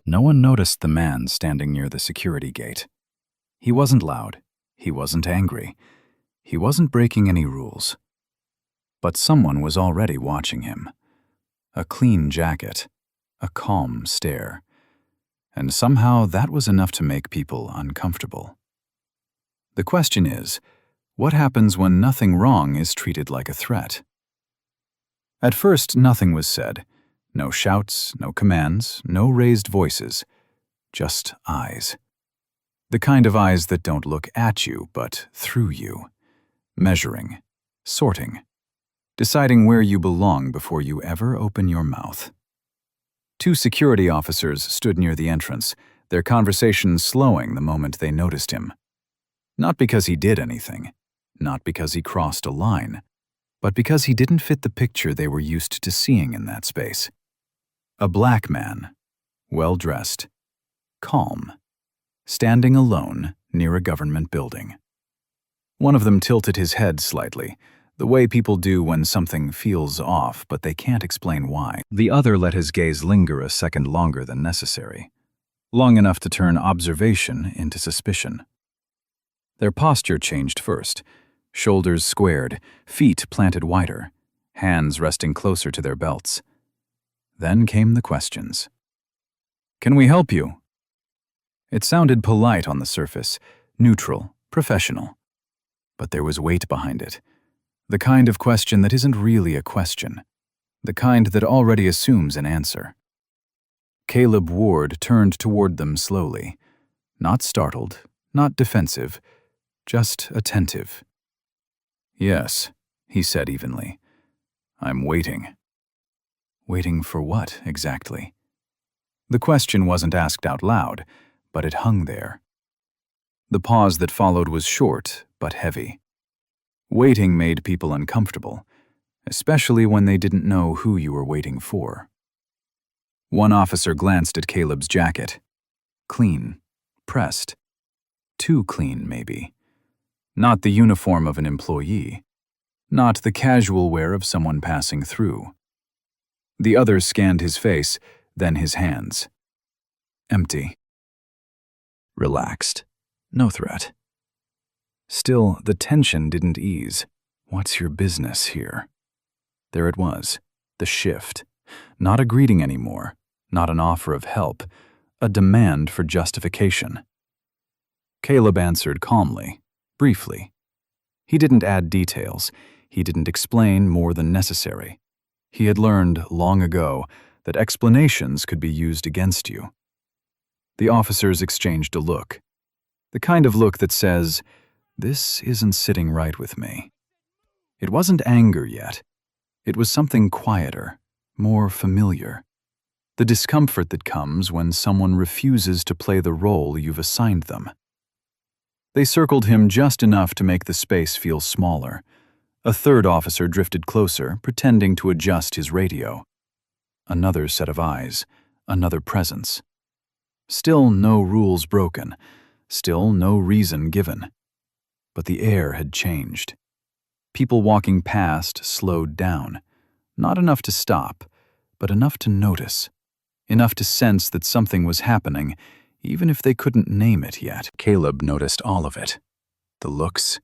No one noticed the man standing near the security gate. He wasn't loud. He wasn't angry. He wasn't breaking any rules. But someone was already watching him. A clean jacket, a calm stare. And somehow that was enough to make people uncomfortable. The question is, what happens when nothing wrong is treated like a threat? At first, nothing was said. No shouts, no commands, no raised voices. Just eyes. The kind of eyes that don't look at you, but through you. Measuring, sorting, deciding where you belong before you ever open your mouth. Two security officers stood near the entrance, their conversation slowing the moment they noticed him. Not because he did anything, not because he crossed a line, but because he didn't fit the picture they were used to seeing in that space. A black man, well-dressed, calm, standing alone near a government building. One of them tilted his head slightly, the way people do when something feels off but they can't explain why. The other let his gaze linger a second longer than necessary, long enough to turn observation into suspicion. Their posture changed first, shoulders squared, feet planted wider, hands resting closer to their belts. Then came the questions. "Can we help you?" It sounded polite on the surface, neutral, professional. But there was weight behind it. The kind of question that isn't really a question. The kind that already assumes an answer. Caleb Ward turned toward them slowly. Not startled, not defensive, just attentive. "Yes," he said evenly. "I'm waiting." Waiting for what, exactly? The question wasn't asked out loud, but it hung there. The pause that followed was short, but heavy. Waiting made people uncomfortable, especially when they didn't know who you were waiting for. One officer glanced at Caleb's jacket. Clean, pressed. Too clean, maybe. Not the uniform of an employee. Not the casual wear of someone passing through. The other scanned his face, then his hands. Empty. Relaxed. No threat. Still, the tension didn't ease. What's your business here? There it was, the shift. Not a greeting anymore, not an offer of help, a demand for justification. Caleb answered calmly, briefly. He didn't add details. He didn't explain more than necessary. He had learned long ago that explanations could be used against you. The officers exchanged a look. The kind of look that says, "This isn't sitting right with me." It wasn't anger yet. It was something quieter, more familiar. The discomfort that comes when someone refuses to play the role you've assigned them. They circled him just enough to make the space feel smaller. A third officer drifted closer, pretending to adjust his radio. Another set of eyes, another presence. Still no rules broken, still no reason given. But the air had changed. People walking past slowed down, not enough to stop, but enough to notice, enough to sense that something was happening, even if they couldn't name it yet. Caleb noticed all of it. The looks,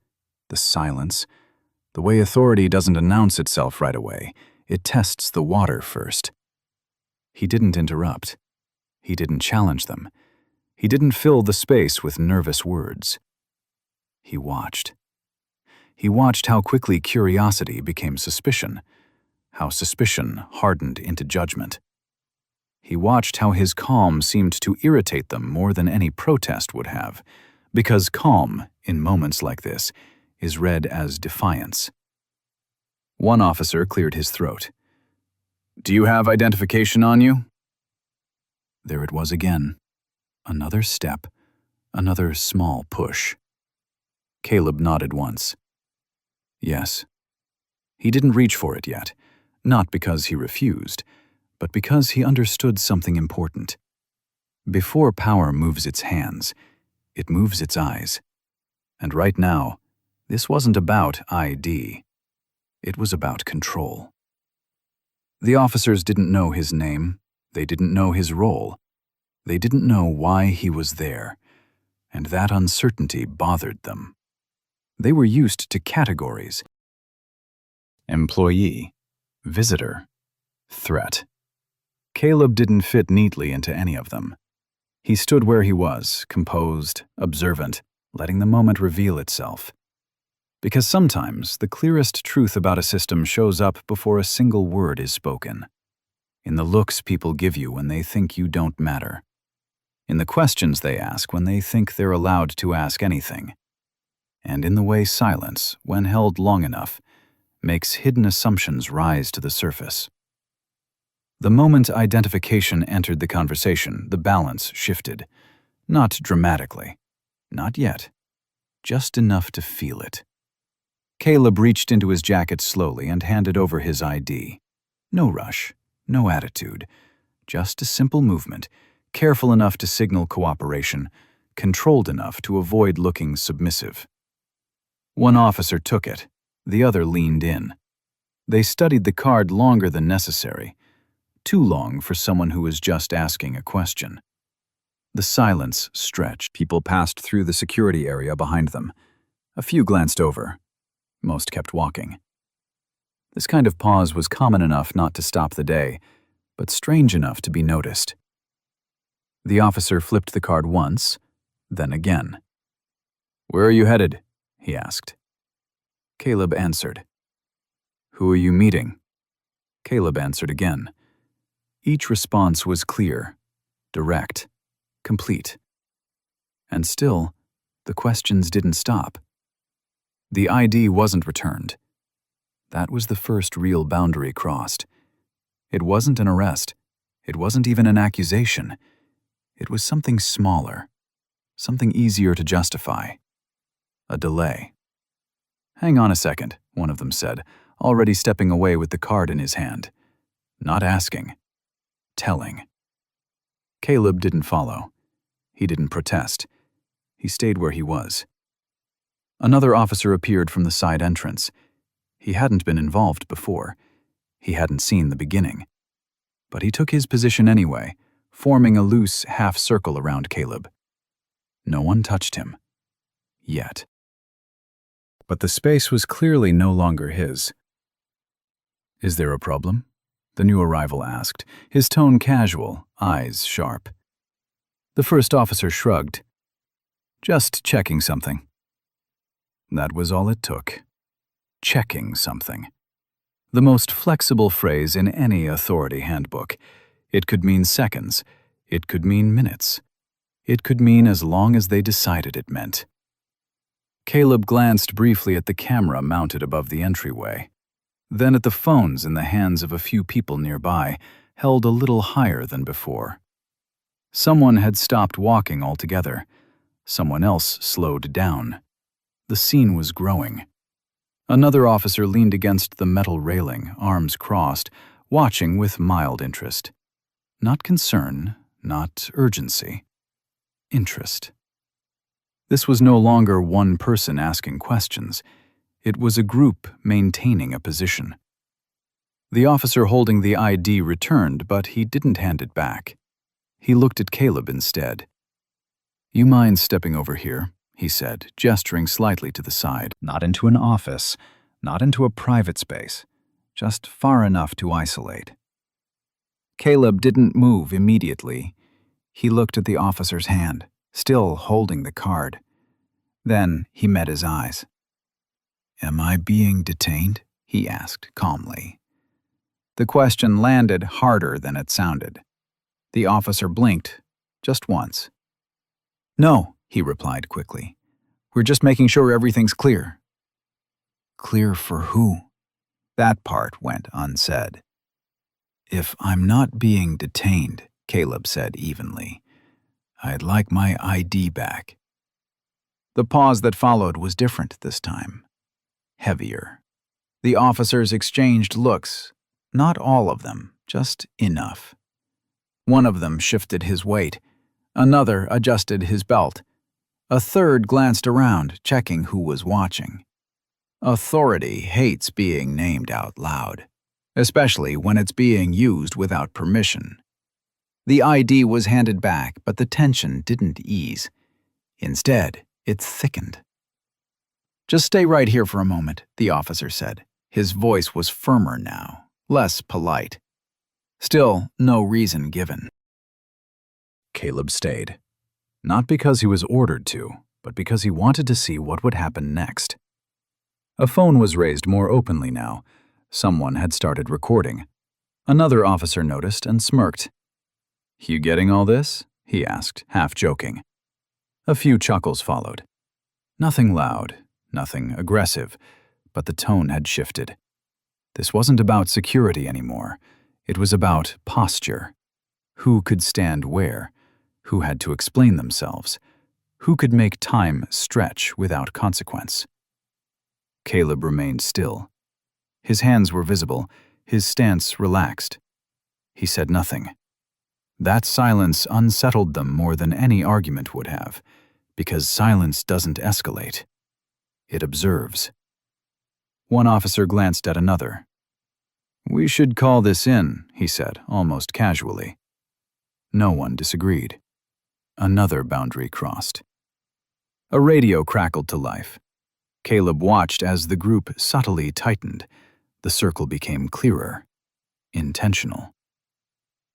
the silence, the way authority doesn't announce itself right away. It tests the water first. He didn't interrupt. He didn't challenge them. He didn't fill the space with nervous words. He watched. He watched how quickly curiosity became suspicion, how suspicion hardened into judgment. He watched how his calm seemed to irritate them more than any protest would have, because calm, in moments like this, is read as defiance. One officer cleared his throat. "Do you have identification on you?" There it was again. Another step, another small push. Caleb nodded once. Yes. He didn't reach for it yet, not because he refused, but because he understood something important. Before power moves its hands, it moves its eyes. And right now, this wasn't about ID. It was about control. The officers didn't know his name. They didn't know his role. They didn't know why he was there, and that uncertainty bothered them. They were used to categories: employee, visitor, threat. Caleb didn't fit neatly into any of them. He stood where he was, composed, observant, letting the moment reveal itself. Because sometimes the clearest truth about a system shows up before a single word is spoken. In the looks people give you when they think you don't matter. In the questions they ask when they think they're allowed to ask anything. And in the way silence, when held long enough, makes hidden assumptions rise to the surface. The moment identification entered the conversation, the balance shifted. Not dramatically. Not yet. Just enough to feel it. Caleb reached into his jacket slowly and handed over his ID. No rush, no attitude. Just a simple movement, careful enough to signal cooperation, controlled enough to avoid looking submissive. One officer took it. The other leaned in. They studied the card longer than necessary. Too long for someone who was just asking a question. The silence stretched. People passed through the security area behind them. A few glanced over. Most kept walking. This kind of pause was common enough not to stop the day, but strange enough to be noticed. The officer flipped the card once, then again. "Where are you headed?" he asked. Caleb answered. "Who are you meeting?" Caleb answered again. Each response was clear, direct, complete. And still, the questions didn't stop. The ID wasn't returned. That was the first real boundary crossed. It wasn't an arrest. It wasn't even an accusation. It was something smaller, something easier to justify. A delay. "Hang on a second," one of them said, already stepping away with the card in his hand. Not asking. Telling. Caleb didn't follow. He didn't protest. He stayed where he was. Another officer appeared from the side entrance. He hadn't been involved before. He hadn't seen the beginning. But he took his position anyway, forming a loose half-circle around Caleb. No one touched him. Yet. But the space was clearly no longer his. "Is there a problem?" the new arrival asked, his tone casual, eyes sharp. The first officer shrugged. "Just checking something." That was all it took. Checking something. The most flexible phrase in any authority handbook. It could mean seconds. It could mean minutes. It could mean as long as they decided it meant. Caleb glanced briefly at the camera mounted above the entryway. Then at the phones in the hands of a few people nearby, held a little higher than before. Someone had stopped walking altogether. Someone else slowed down. The scene was growing. Another officer leaned against the metal railing, arms crossed, watching with mild interest. Not concern, not urgency. Interest. This was no longer one person asking questions. It was a group maintaining a position. The officer holding the ID returned, but he didn't hand it back. He looked at Caleb instead. "You mind stepping over here?" he said, gesturing slightly to the side. Not into an office, not into a private space, just far enough to isolate. Caleb didn't move immediately. He looked at the officer's hand, still holding the card. Then he met his eyes. "Am I being detained?" he asked calmly. The question landed harder than it sounded. The officer blinked, just once. "No," he replied quickly. "We're just making sure everything's clear." Clear for who? That part went unsaid. "If I'm not being detained," Caleb said evenly, "I'd like my ID back." The pause that followed was different this time. Heavier. The officers exchanged looks. Not all of them, just enough. One of them shifted his weight. Another adjusted his belt. A third glanced around, checking who was watching. Authority hates being named out loud, especially when it's being used without permission. The ID was handed back, but the tension didn't ease. Instead, it thickened. "Just stay right here for a moment," the officer said. His voice was firmer now, less polite. Still, no reason given. Caleb stayed. Not because he was ordered to, but because he wanted to see what would happen next. A phone was raised more openly now. Someone had started recording. Another officer noticed and smirked. "You getting all this?" he asked, half joking. A few chuckles followed. Nothing loud, nothing aggressive, but the tone had shifted. This wasn't about security anymore. It was about posture. Who could stand where? Who had to explain themselves? Who could make time stretch without consequence? Caleb remained still. His hands were visible, his stance relaxed. He said nothing. That silence unsettled them more than any argument would have, because silence doesn't escalate. It observes. One officer glanced at another. "We should call this in," he said, almost casually. No one disagreed. Another boundary crossed. A radio crackled to life. Caleb watched as the group subtly tightened. The circle became clearer, intentional.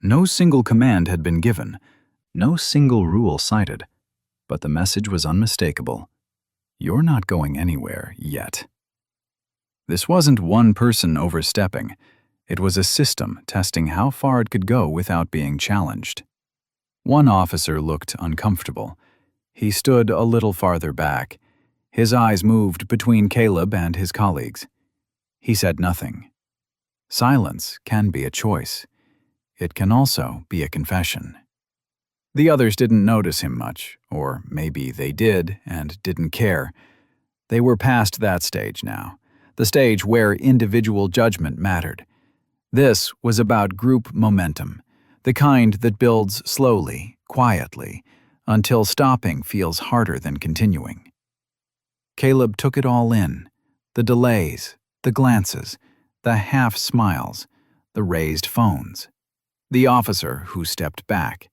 No single command had been given, no single rule cited, but the message was unmistakable. You're not going anywhere yet. This wasn't one person overstepping. It was a system testing how far it could go without being challenged. One officer looked uncomfortable. He stood a little farther back. His eyes moved between Caleb and his colleagues. He said nothing. Silence can be a choice. It can also be a confession. The others didn't notice him much, or maybe they did and didn't care. They were past that stage now, the stage where individual judgment mattered. This was about group momentum, the kind that builds slowly, quietly, until stopping feels harder than continuing. Caleb took it all in, the delays, the glances, the half-smiles, the raised phones, the officer who stepped back,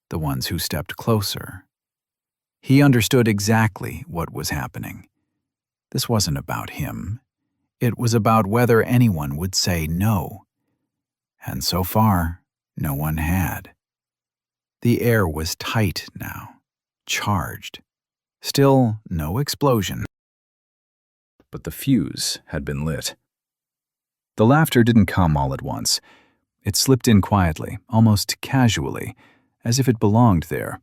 the ones who stepped closer. He understood exactly what was happening. This wasn't about him. It was about whether anyone would say no. And so far, no one had. The air was tight now, charged. Still no explosion. But the fuse had been lit. The laughter didn't come all at once. It slipped in quietly, almost casually, as if it belonged there.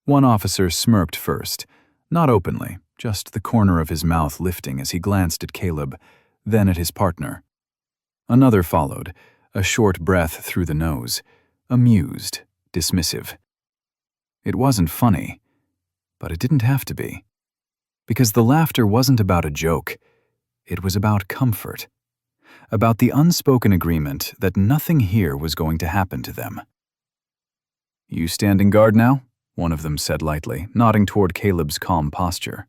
One officer smirked first, not openly, just the corner of his mouth lifting as he glanced at Caleb, then at his partner. Another followed, a short breath through the nose, amused, dismissive. It wasn't funny, but it didn't have to be. Because the laughter wasn't about a joke. It was about comfort. About the unspoken agreement that nothing here was going to happen to them. "You standing guard now?" one of them said lightly, nodding toward Caleb's calm posture.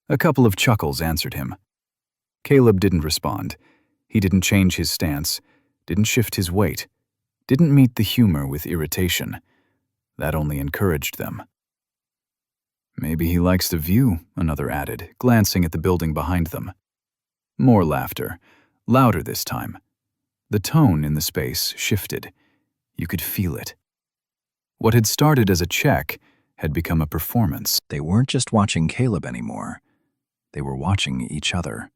A couple of chuckles answered him. Caleb didn't respond. He didn't change his stance, didn't shift his weight, didn't meet the humor with irritation. That only encouraged them. "Maybe he likes the view," another added, glancing at the building behind them. More laughter, louder this time. The tone in the space shifted. You could feel it. What had started as a check had become a performance. They weren't just watching Caleb anymore. They were watching each other,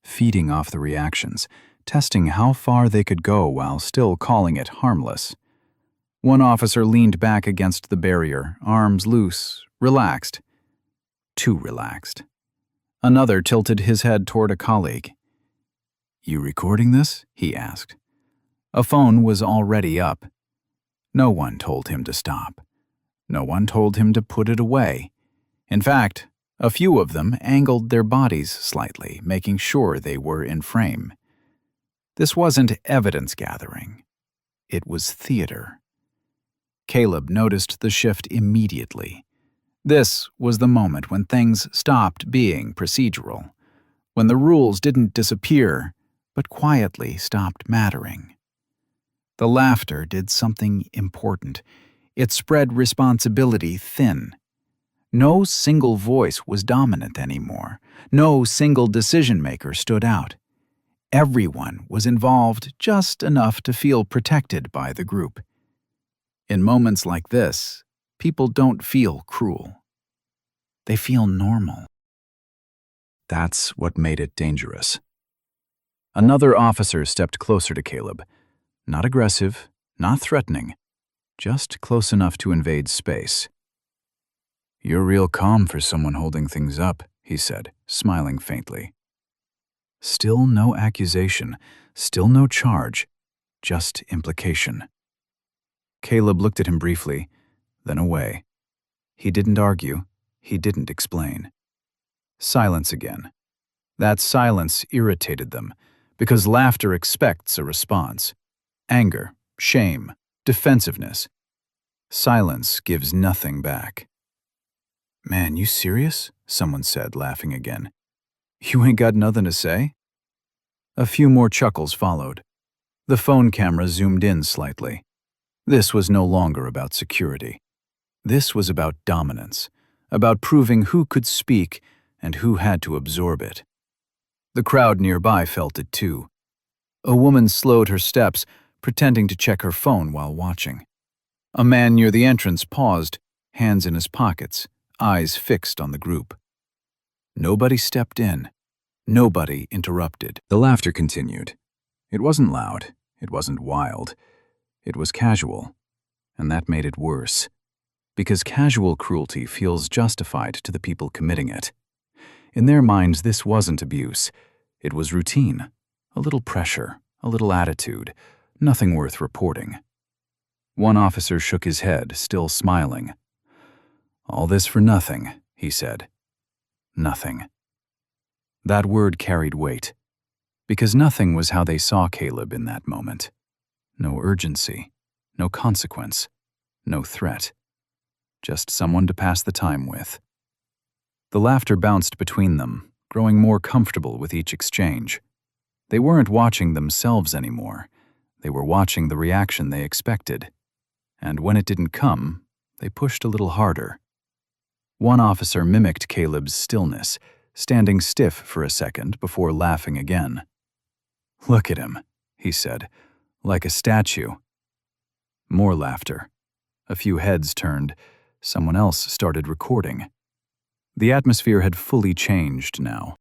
feeding off the reactions, testing how far they could go while still calling it harmless. One officer leaned back against the barrier, arms loose, relaxed. Too relaxed. Another tilted his head toward a colleague. "You recording this?" he asked. A phone was already up. No one told him to stop. No one told him to put it away. In fact, a few of them angled their bodies slightly, making sure they were in frame. This wasn't evidence gathering. It was theater. Caleb noticed the shift immediately. This was the moment when things stopped being procedural, when the rules didn't disappear, but quietly stopped mattering. The laughter did something important. It spread responsibility thin. No single voice was dominant anymore. No single decision-maker stood out. Everyone was involved just enough to feel protected by the group. In moments like this, people don't feel cruel. They feel normal. That's what made it dangerous. Another officer stepped closer to Caleb. Not aggressive, not threatening, just close enough to invade space. "You're real calm for someone holding things up," he said, smiling faintly. Still no accusation, still no charge, just implication. Caleb looked at him briefly, then away. He didn't argue, he didn't explain. Silence again. That silence irritated them, because laughter expects a response. Anger, shame, defensiveness. Silence gives nothing back. "Man, you serious?" someone said, laughing again. "You ain't got nothing to say?" A few more chuckles followed. The phone camera zoomed in slightly. This was no longer about security. This was about dominance, about proving who could speak and who had to absorb it. The crowd nearby felt it too. A woman slowed her steps, pretending to check her phone while watching. A man near the entrance paused, hands in his pockets, eyes fixed on the group. Nobody stepped in. Nobody interrupted. The laughter continued. It wasn't loud. It wasn't wild. It was casual. And that made it worse. Because casual cruelty feels justified to the people committing it. In their minds, this wasn't abuse. It was routine. A little pressure, a little attitude, nothing worth reporting. One officer shook his head, still smiling. "All this for nothing," he said. Nothing. That word carried weight, because nothing was how they saw Caleb in that moment. No urgency, no consequence, no threat. Just someone to pass the time with. The laughter bounced between them, growing more comfortable with each exchange. They weren't watching themselves anymore. They were watching the reaction they expected. And when it didn't come, they pushed a little harder. One officer mimicked Caleb's stillness, standing stiff for a second before laughing again. "Look at him," he said, "like a statue." More laughter. A few heads turned. Someone else started recording. The atmosphere had fully changed now.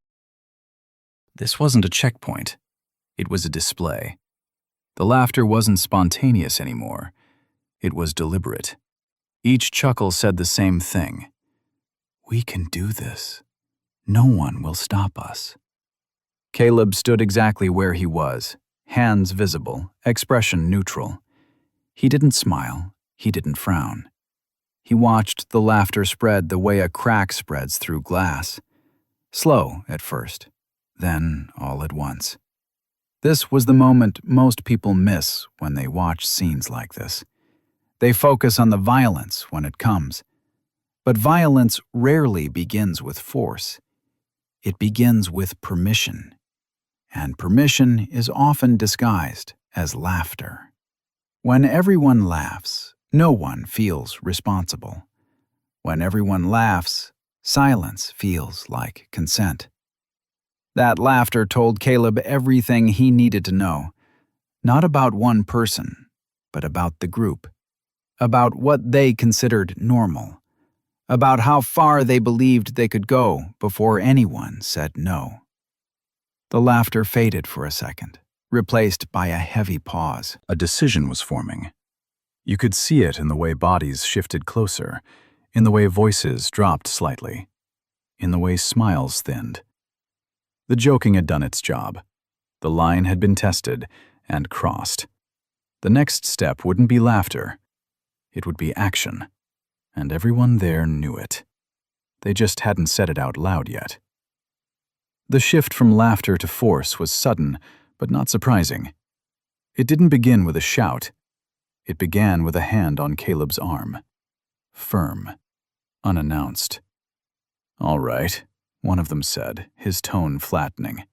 This wasn't a checkpoint. It was a display. The laughter wasn't spontaneous anymore. It was deliberate. Each chuckle said the same thing. "We can do this. No one will stop us." Caleb stood exactly where he was, hands visible, expression neutral. He didn't smile. He didn't frown. He watched the laughter spread the way a crack spreads through glass. Slow at first, then all at once. This was the moment most people miss when they watch scenes like this. They focus on the violence when it comes. But violence rarely begins with force. It begins with permission. And permission is often disguised as laughter. When everyone laughs, no one feels responsible. When everyone laughs, silence feels like consent. That laughter told Caleb everything he needed to know, not about one person, but about the group, about what they considered normal, about how far they believed they could go before anyone said no. The laughter faded for a second, replaced by a heavy pause. A decision was forming. You could see it in the way bodies shifted closer, in the way voices dropped slightly, in the way smiles thinned. The joking had done its job. The line had been tested and crossed. The next step wouldn't be laughter. It would be action. And everyone there knew it. They just hadn't said it out loud yet. The shift from laughter to force was sudden, but not surprising. It didn't begin with a shout. It began with a hand on Caleb's arm. Firm. Unannounced. "All right," one of them said, his tone flattening.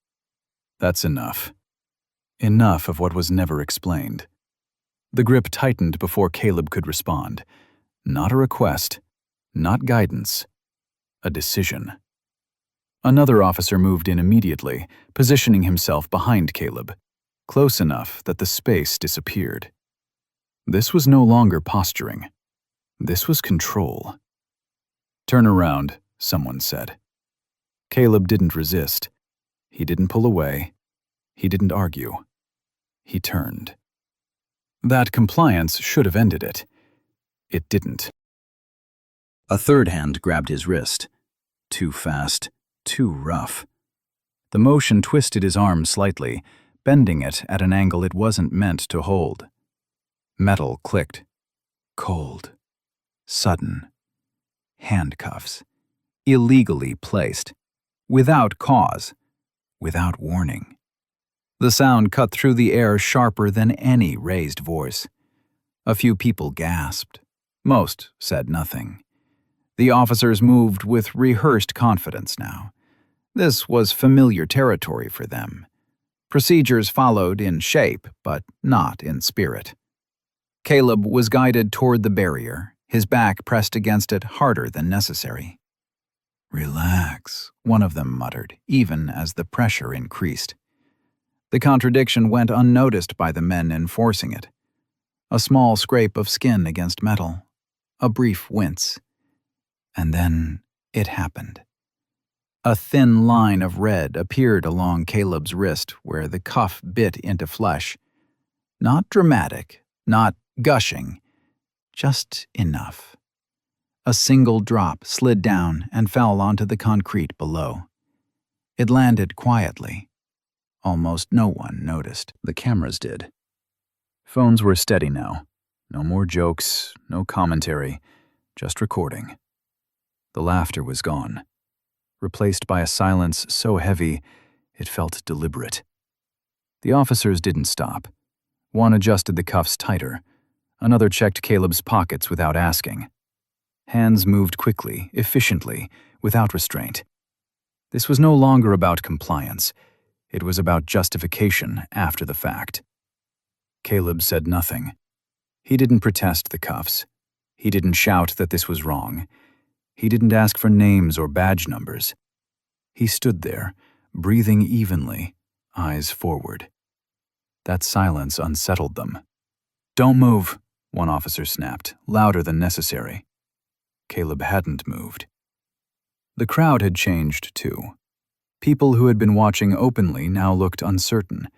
"That's enough. Enough of what was never explained." The grip tightened before Caleb could respond. Not a request, not guidance, a decision. Another officer moved in immediately, positioning himself behind Caleb, close enough that the space disappeared. This was no longer posturing. This was control. "Turn around," someone said. Caleb didn't resist. He didn't pull away. He didn't argue. He turned. That compliance should have ended it. It didn't. A third hand grabbed his wrist. Too fast, too rough. The motion twisted his arm slightly, bending it at an angle it wasn't meant to hold. Metal clicked. Cold. Sudden. Handcuffs. Illegally placed. Without cause. Without warning. The sound cut through the air sharper than any raised voice. A few people gasped. Most said nothing. The officers moved with rehearsed confidence now. This was familiar territory for them. Procedures followed in shape, but not in spirit. Caleb was guided toward the barrier, his back pressed against it harder than necessary. "Relax," one of them muttered, even as the pressure increased. The contradiction went unnoticed by the men enforcing it. A small scrape of skin against metal. A brief wince. And then it happened. A thin line of red appeared along Caleb's wrist where the cuff bit into flesh. Not dramatic, not gushing, just enough. A single drop slid down and fell onto the concrete below. It landed quietly. Almost no one noticed. The cameras did. Phones were steady now. No more jokes, no commentary, just recording. The laughter was gone, replaced by a silence so heavy it felt deliberate. The officers didn't stop. One adjusted the cuffs tighter. Another checked Caleb's pockets without asking. Hands moved quickly, efficiently, without restraint. This was no longer about compliance. It was about justification after the fact. Caleb said nothing. He didn't protest the cuffs. He didn't shout that this was wrong. He didn't ask for names or badge numbers. He stood there, breathing evenly, eyes forward. That silence unsettled them. "Don't move," one officer snapped, louder than necessary. Caleb hadn't moved. The crowd had changed, too. People who had been watching openly now looked uncertain.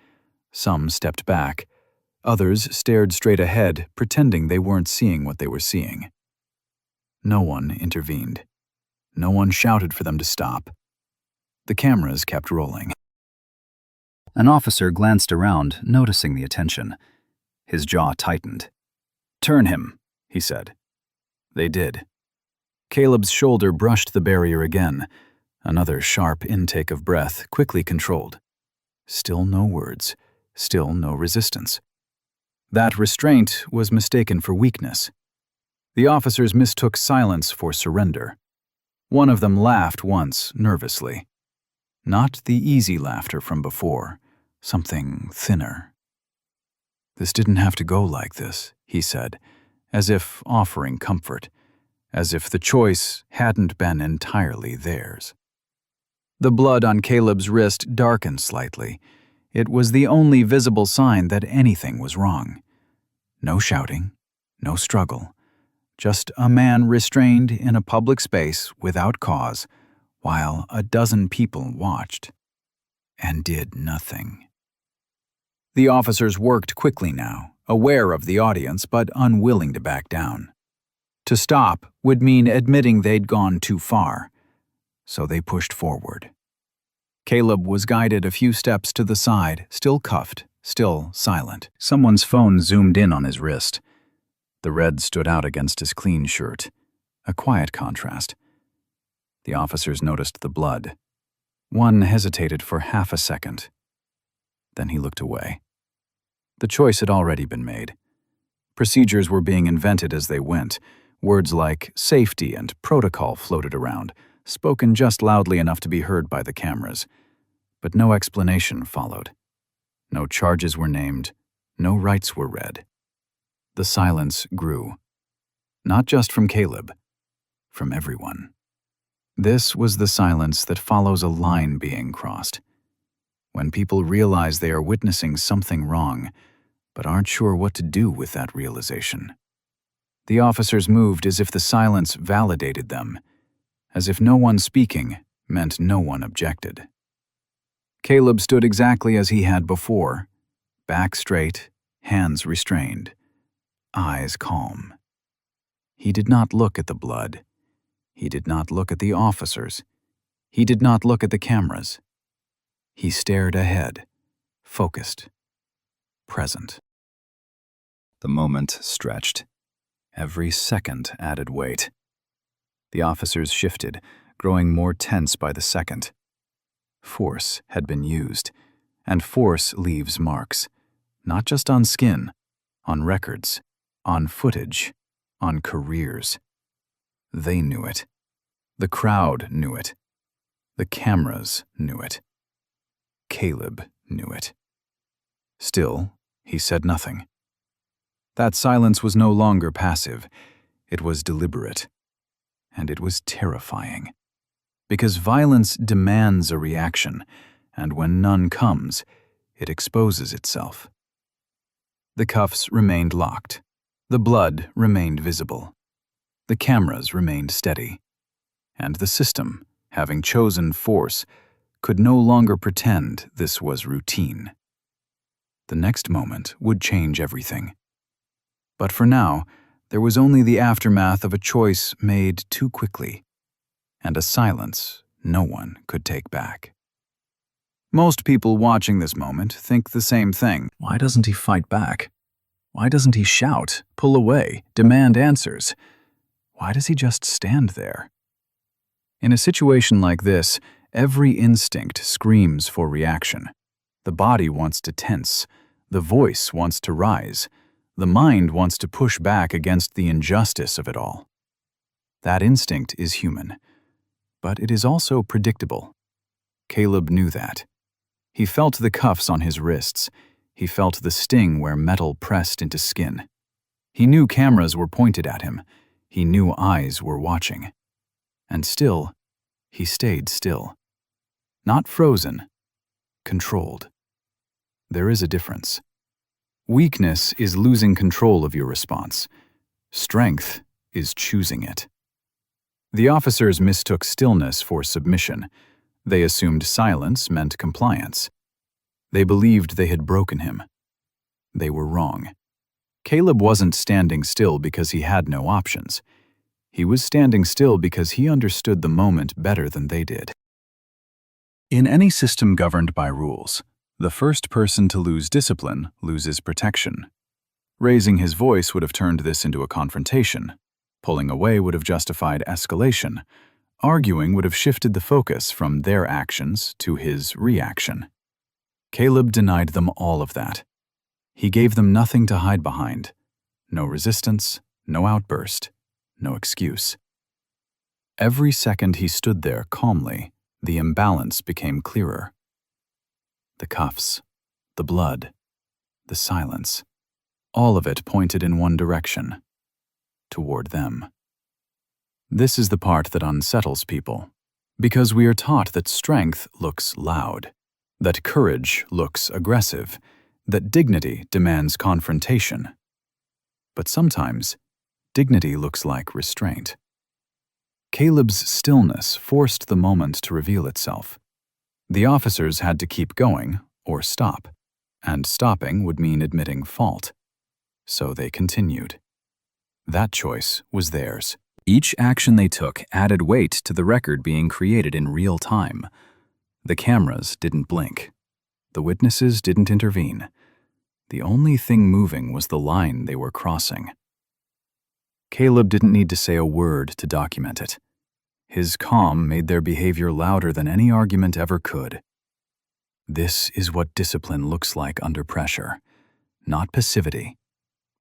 Some stepped back. Others stared straight ahead, pretending they weren't seeing what they were seeing. No one intervened. No one shouted for them to stop. The cameras kept rolling. An officer glanced around, noticing the attention. His jaw tightened. "Turn him," he said. They did. Caleb's shoulder brushed the barrier again. Another sharp intake of breath, quickly controlled. Still no words. Still no resistance. That restraint was mistaken for weakness. The officers mistook silence for surrender. One of them laughed once, nervously. Not the easy laughter from before, something thinner. "This didn't have to go like this," he said, as if offering comfort, as if the choice hadn't been entirely theirs. The blood on Caleb's wrist darkened slightly. It was the only visible sign that anything was wrong. No shouting, no struggle. Just a man restrained in a public space without cause, while a dozen people watched and did nothing. The officers worked quickly now, aware of the audience but unwilling to back down. To stop would mean admitting they'd gone too far, so they pushed forward. Caleb was guided a few steps to the side, still cuffed, still silent. Someone's phone zoomed in on his wrist. The red stood out against his clean shirt, a quiet contrast. The officers noticed the blood. One hesitated for half a second. Then he looked away. The choice had already been made. Procedures were being invented as they went. Words like safety and protocol floated around, spoken just loudly enough to be heard by the cameras. But no explanation followed. No charges were named. No rights were read. The silence grew. Not just from Caleb, from everyone. This was the silence that follows a line being crossed. When people realize they are witnessing something wrong, but aren't sure what to do with that realization. The officers moved as if the silence validated them, as if no one speaking meant no one objected. Caleb stood exactly as he had before, back straight, hands restrained, eyes calm. He did not look at the blood. He did not look at the officers. He did not look at the cameras. He stared ahead, focused, present. The moment stretched. Every second added weight. The officers shifted, growing more tense by the second. Force had been used, and force leaves marks, not just on skin, on records, on footage, on careers. They knew it. The crowd knew it. The cameras knew it. Caleb knew it. Still, he said nothing. That silence was no longer passive. It was deliberate. And it was terrifying. Because violence demands a reaction, and when none comes, it exposes itself. The cuffs remained locked. The blood remained visible. The cameras remained steady. And the system, having chosen force, could no longer pretend this was routine. The next moment would change everything. But for now, there was only the aftermath of a choice made too quickly, and a silence no one could take back. Most people watching this moment think the same thing. Why doesn't he fight back? Why doesn't he shout, pull away, demand answers? Why does he just stand there? In a situation like this, every instinct screams for reaction. The body wants to tense. The voice wants to rise. The mind wants to push back against the injustice of it all. That instinct is human, but it is also predictable. Caleb knew that. He felt the cuffs on his wrists. He felt the sting where metal pressed into skin. He knew cameras were pointed at him. He knew eyes were watching. And still, he stayed still. Not frozen, controlled. There is a difference. Weakness is losing control of your response. Strength is choosing it. The officers mistook stillness for submission. They assumed silence meant compliance. They believed they had broken him. They were wrong. Caleb wasn't standing still because he had no options. He was standing still because he understood the moment better than they did. In any system governed by rules, the first person to lose discipline loses protection. Raising his voice would have turned this into a confrontation. Pulling away would have justified escalation. Arguing would have shifted the focus from their actions to his reaction. Caleb denied them all of that. He gave them nothing to hide behind. No resistance, no outburst, no excuse. Every second he stood there calmly, the imbalance became clearer. The cuffs, the blood, the silence, all of it pointed in one direction, toward them. This is the part that unsettles people, because we are taught that strength looks loud, that courage looks aggressive, that dignity demands confrontation. But sometimes, dignity looks like restraint. Caleb's stillness forced the moment to reveal itself. The officers had to keep going or stop, and stopping would mean admitting fault. So they continued. That choice was theirs. Each action they took added weight to the record being created in real time. The cameras didn't blink. The witnesses didn't intervene. The only thing moving was the line they were crossing. Caleb didn't need to say a word to document it. His calm made their behavior louder than any argument ever could. This is what discipline looks like under pressure. Not passivity,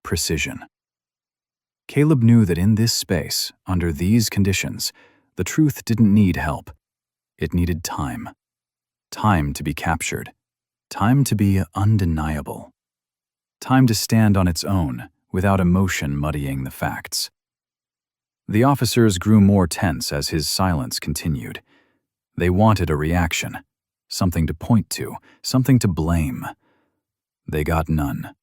precision. Caleb knew that in this space, under these conditions, the truth didn't need help. It needed time. Time to be captured. Time to be undeniable. Time to stand on its own, without emotion muddying the facts. The officers grew more tense as his silence continued. They wanted a reaction, something to point to, something to blame. They got none.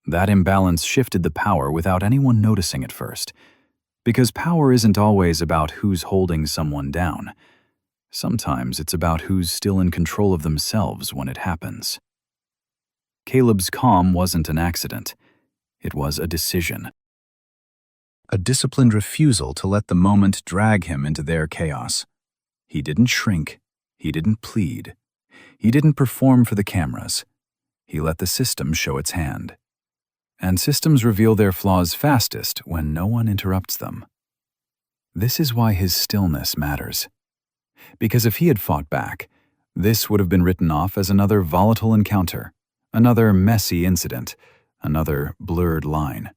That imbalance shifted the power without anyone noticing at first, because power isn't always about who's holding someone down. Sometimes it's about who's still in control of themselves when it happens. Caleb's calm wasn't an accident. It was a decision. A disciplined refusal to let the moment drag him into their chaos. He didn't shrink. He didn't plead. He didn't perform for the cameras. He let the system show its hand. And systems reveal their flaws fastest when no one interrupts them. This is why his stillness matters. Because if he had fought back, this would have been written off as another volatile encounter, another messy incident, another blurred line.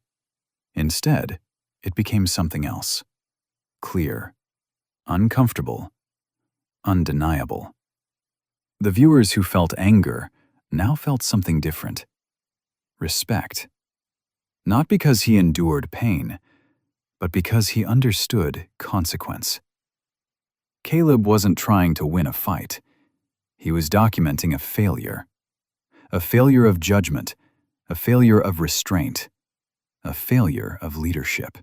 Instead, it became something else. Clear, uncomfortable, undeniable. The viewers who felt anger now felt something different. Respect. Not because he endured pain, but because he understood consequence. Caleb wasn't trying to win a fight. He was documenting a failure of judgment, a failure of restraint, a failure of leadership.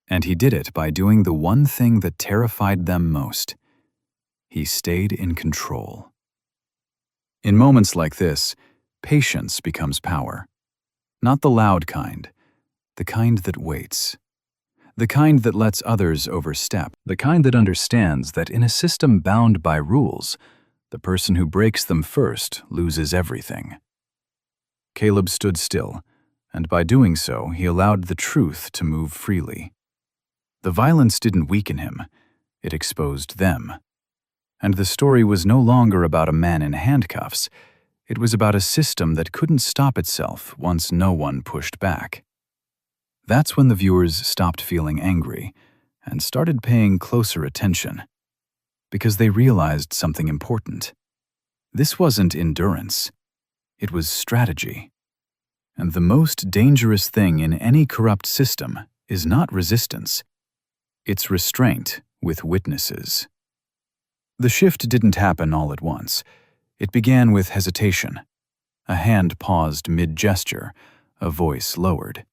And he did it by doing the one thing that terrified them most. He stayed in control. In moments like this, patience becomes power. Not the loud kind, the kind that waits. The kind that lets others overstep. The kind that understands that in a system bound by rules, the person who breaks them first loses everything. Caleb stood still, and by doing so, he allowed the truth to move freely. The violence didn't weaken him, it exposed them. And the story was no longer about a man in handcuffs. It was about a system that couldn't stop itself once no one pushed back. That's when the viewers stopped feeling angry and started paying closer attention, because they realized something important. This wasn't endurance. It was strategy. And the most dangerous thing in any corrupt system is not resistance. It's restraint with witnesses. The shift didn't happen all at once. It began with hesitation. A hand paused mid-gesture, a voice lowered.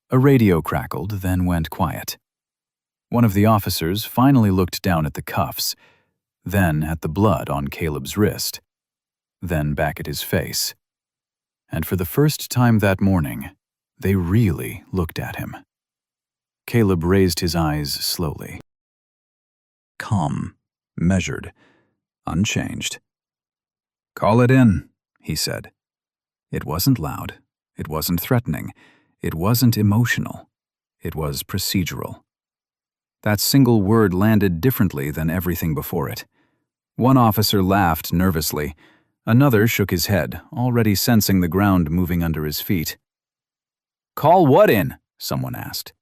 A radio crackled, then went quiet. One of the officers finally looked down at the cuffs, then at the blood on Caleb's wrist, then back at his face. And for the first time that morning, they really looked at him. Caleb raised his eyes slowly. Calm, measured, unchanged. "Call it in," he said. It wasn't loud. It wasn't threatening. It wasn't emotional. It was procedural. That single word landed differently than everything before it. One officer laughed nervously. Another shook his head, already sensing the ground moving under his feet. "Call what in?" someone asked.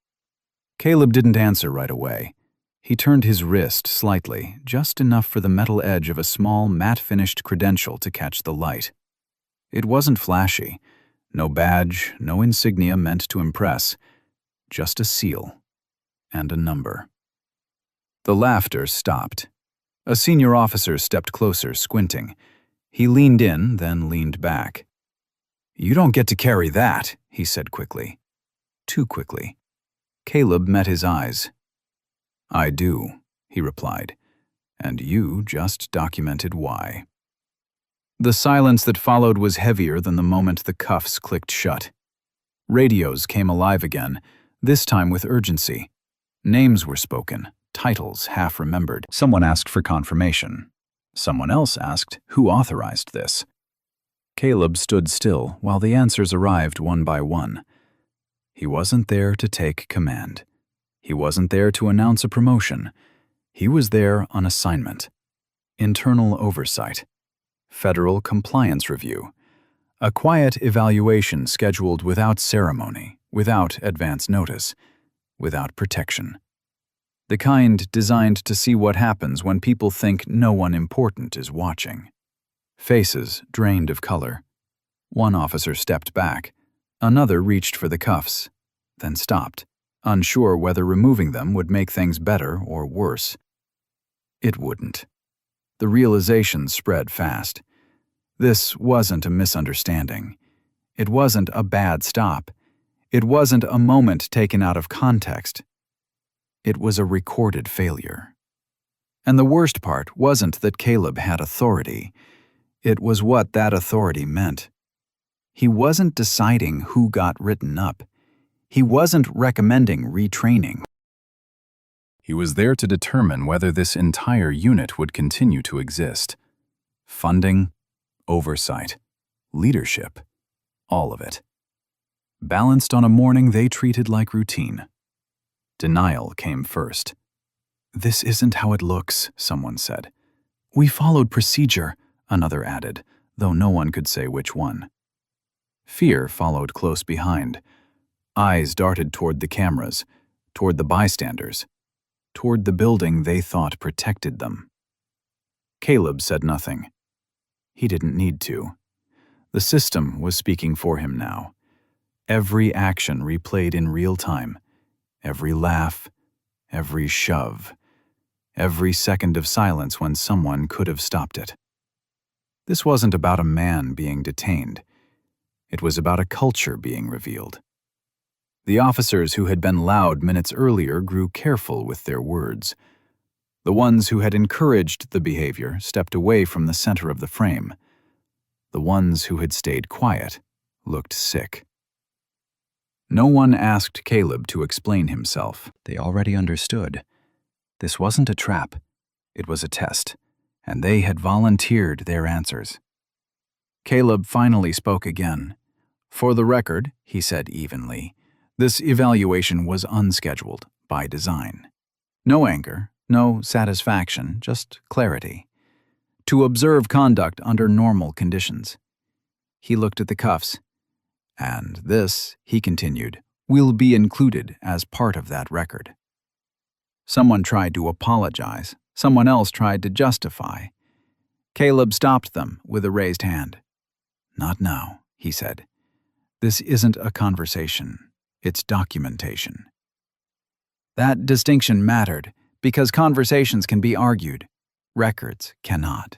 Caleb didn't answer right away. He turned his wrist slightly, just enough for the metal edge of a small, matte-finished credential to catch the light. It wasn't flashy. No badge, no insignia meant to impress. Just a seal. And a number. The laughter stopped. A senior officer stepped closer, squinting. He leaned in, then leaned back. "You don't get to carry that," he said quickly. Too quickly. Caleb met his eyes. "I do," he replied, "and you just documented why." The silence that followed was heavier than the moment the cuffs clicked shut. Radios came alive again, this time with urgency. Names were spoken, titles half remembered. Someone asked for confirmation. Someone else asked who authorized this. Caleb stood still while the answers arrived one by one. He wasn't there to take command. He wasn't there to announce a promotion. He was there on assignment. Internal oversight. Federal compliance review. A quiet evaluation scheduled without ceremony, without advance notice, without protection. The kind designed to see what happens when people think no one important is watching. Faces drained of color. One officer stepped back. Another reached for the cuffs, then stopped, unsure whether removing them would make things better or worse. It wouldn't. The realization spread fast. This wasn't a misunderstanding. It wasn't a bad stop. It wasn't a moment taken out of context. It was a recorded failure. And the worst part wasn't that Caleb had authority. It was what that authority meant. He wasn't deciding who got written up. He wasn't recommending retraining. He was there to determine whether this entire unit would continue to exist. Funding, oversight, leadership, all of it. Balanced on a morning they treated like routine. Denial came first. "This isn't how it looks," someone said. "We followed procedure," another added, though no one could say which one. Fear followed close behind. Eyes darted toward the cameras, toward the bystanders, toward the building they thought protected them. Caleb said nothing. He didn't need to. The system was speaking for him now. Every action replayed in real time. Every laugh, every shove, every second of silence when someone could have stopped it. This wasn't about a man being detained. It was about a culture being revealed. The officers who had been loud minutes earlier grew careful with their words. The ones who had encouraged the behavior stepped away from the center of the frame. The ones who had stayed quiet looked sick. No one asked Caleb to explain himself. They already understood. This wasn't a trap. It was a test, and they had volunteered their answers. Caleb finally spoke again. "For the record," he said evenly, "this evaluation was unscheduled, by design. No anger, no satisfaction, just clarity. To observe conduct under normal conditions." He looked at the cuffs. "And this," he continued, "will be included as part of that record." Someone tried to apologize. Someone else tried to justify. Caleb stopped them with a raised hand. "Not now," he said. "This isn't a conversation. It's documentation." That distinction mattered because conversations can be argued. Records cannot.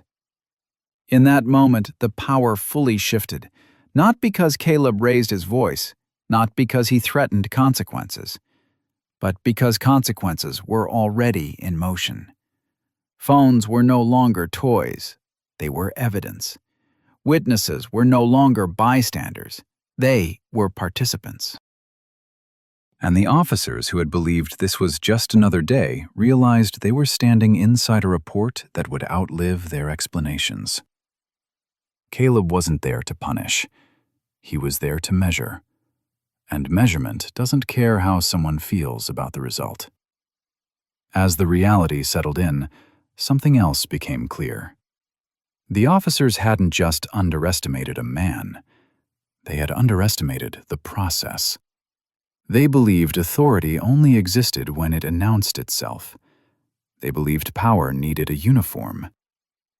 In that moment, the power fully shifted, not because Caleb raised his voice, not because he threatened consequences, but because consequences were already in motion. Phones were no longer toys. They were evidence. Witnesses were no longer bystanders. They were participants. And the officers who had believed this was just another day realized they were standing inside a report that would outlive their explanations. Caleb wasn't there to punish. He was there to measure. And measurement doesn't care how someone feels about the result. As the reality settled in, something else became clear. The officers hadn't just underestimated a man. They had underestimated the process. They believed authority only existed when it announced itself. They believed power needed a uniform.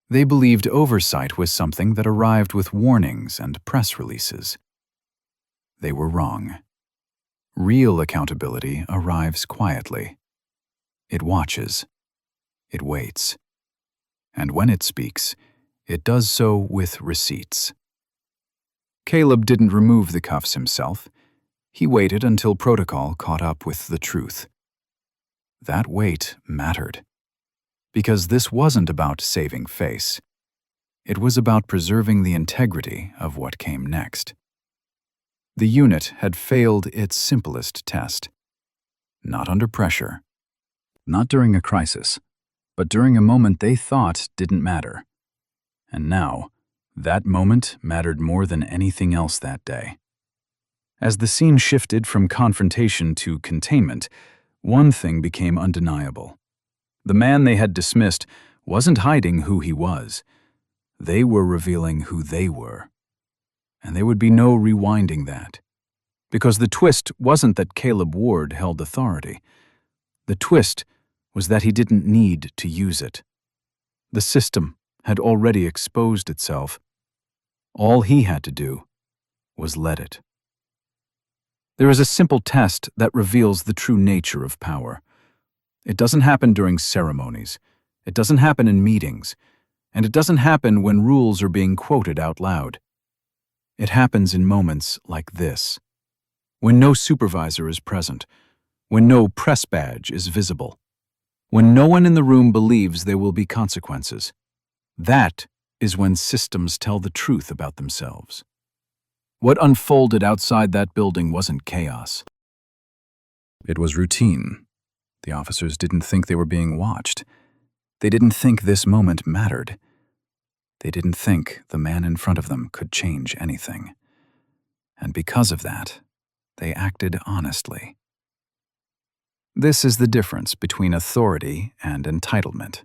They believed oversight was something that arrived with warnings and press releases. They were wrong. Real accountability arrives quietly. It watches. It waits. And when it speaks, it does so with receipts. Caleb didn't remove the cuffs himself. He waited until protocol caught up with the truth. That wait mattered. Because this wasn't about saving face. It was about preserving the integrity of what came next. The unit had failed its simplest test. Not under pressure. Not during a crisis, but during a moment they thought didn't matter. And now, that moment mattered more than anything else that day. As the scene shifted from confrontation to containment, one thing became undeniable. The man they had dismissed wasn't hiding who he was. They were revealing who they were. And there would be no rewinding that. Because the twist wasn't that Caleb Ward held authority. The twist was that he didn't need to use it. The system had already exposed itself. All he had to do was let it. There is a simple test that reveals the true nature of power. It doesn't happen during ceremonies. It doesn't happen in meetings. And it doesn't happen when rules are being quoted out loud. It happens in moments like this, when no supervisor is present, when no press badge is visible, when no one in the room believes there will be consequences. That is when systems tell the truth about themselves. What unfolded outside that building wasn't chaos. It was routine. The officers didn't think they were being watched. They didn't think this moment mattered. They didn't think the man in front of them could change anything. And because of that, they acted honestly. This is the difference between authority and entitlement.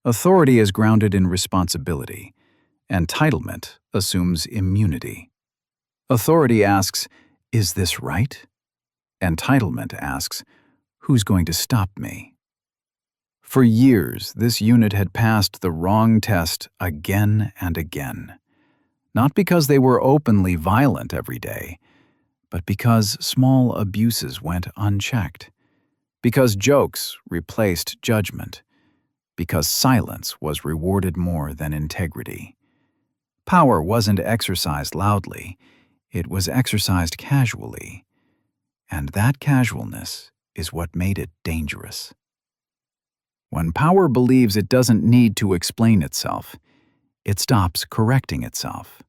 Authority is grounded in responsibility. Entitlement assumes immunity. Authority asks, "Is this right?" Entitlement asks, "Who's going to stop me?" For years, this unit had passed the wrong test again and again. Not because they were openly violent every day, but because small abuses went unchecked. Because jokes replaced judgment. Because silence was rewarded more than integrity. Power wasn't exercised loudly, it was exercised casually. And that casualness is what made it dangerous. When power believes it doesn't need to explain itself, it stops correcting itself.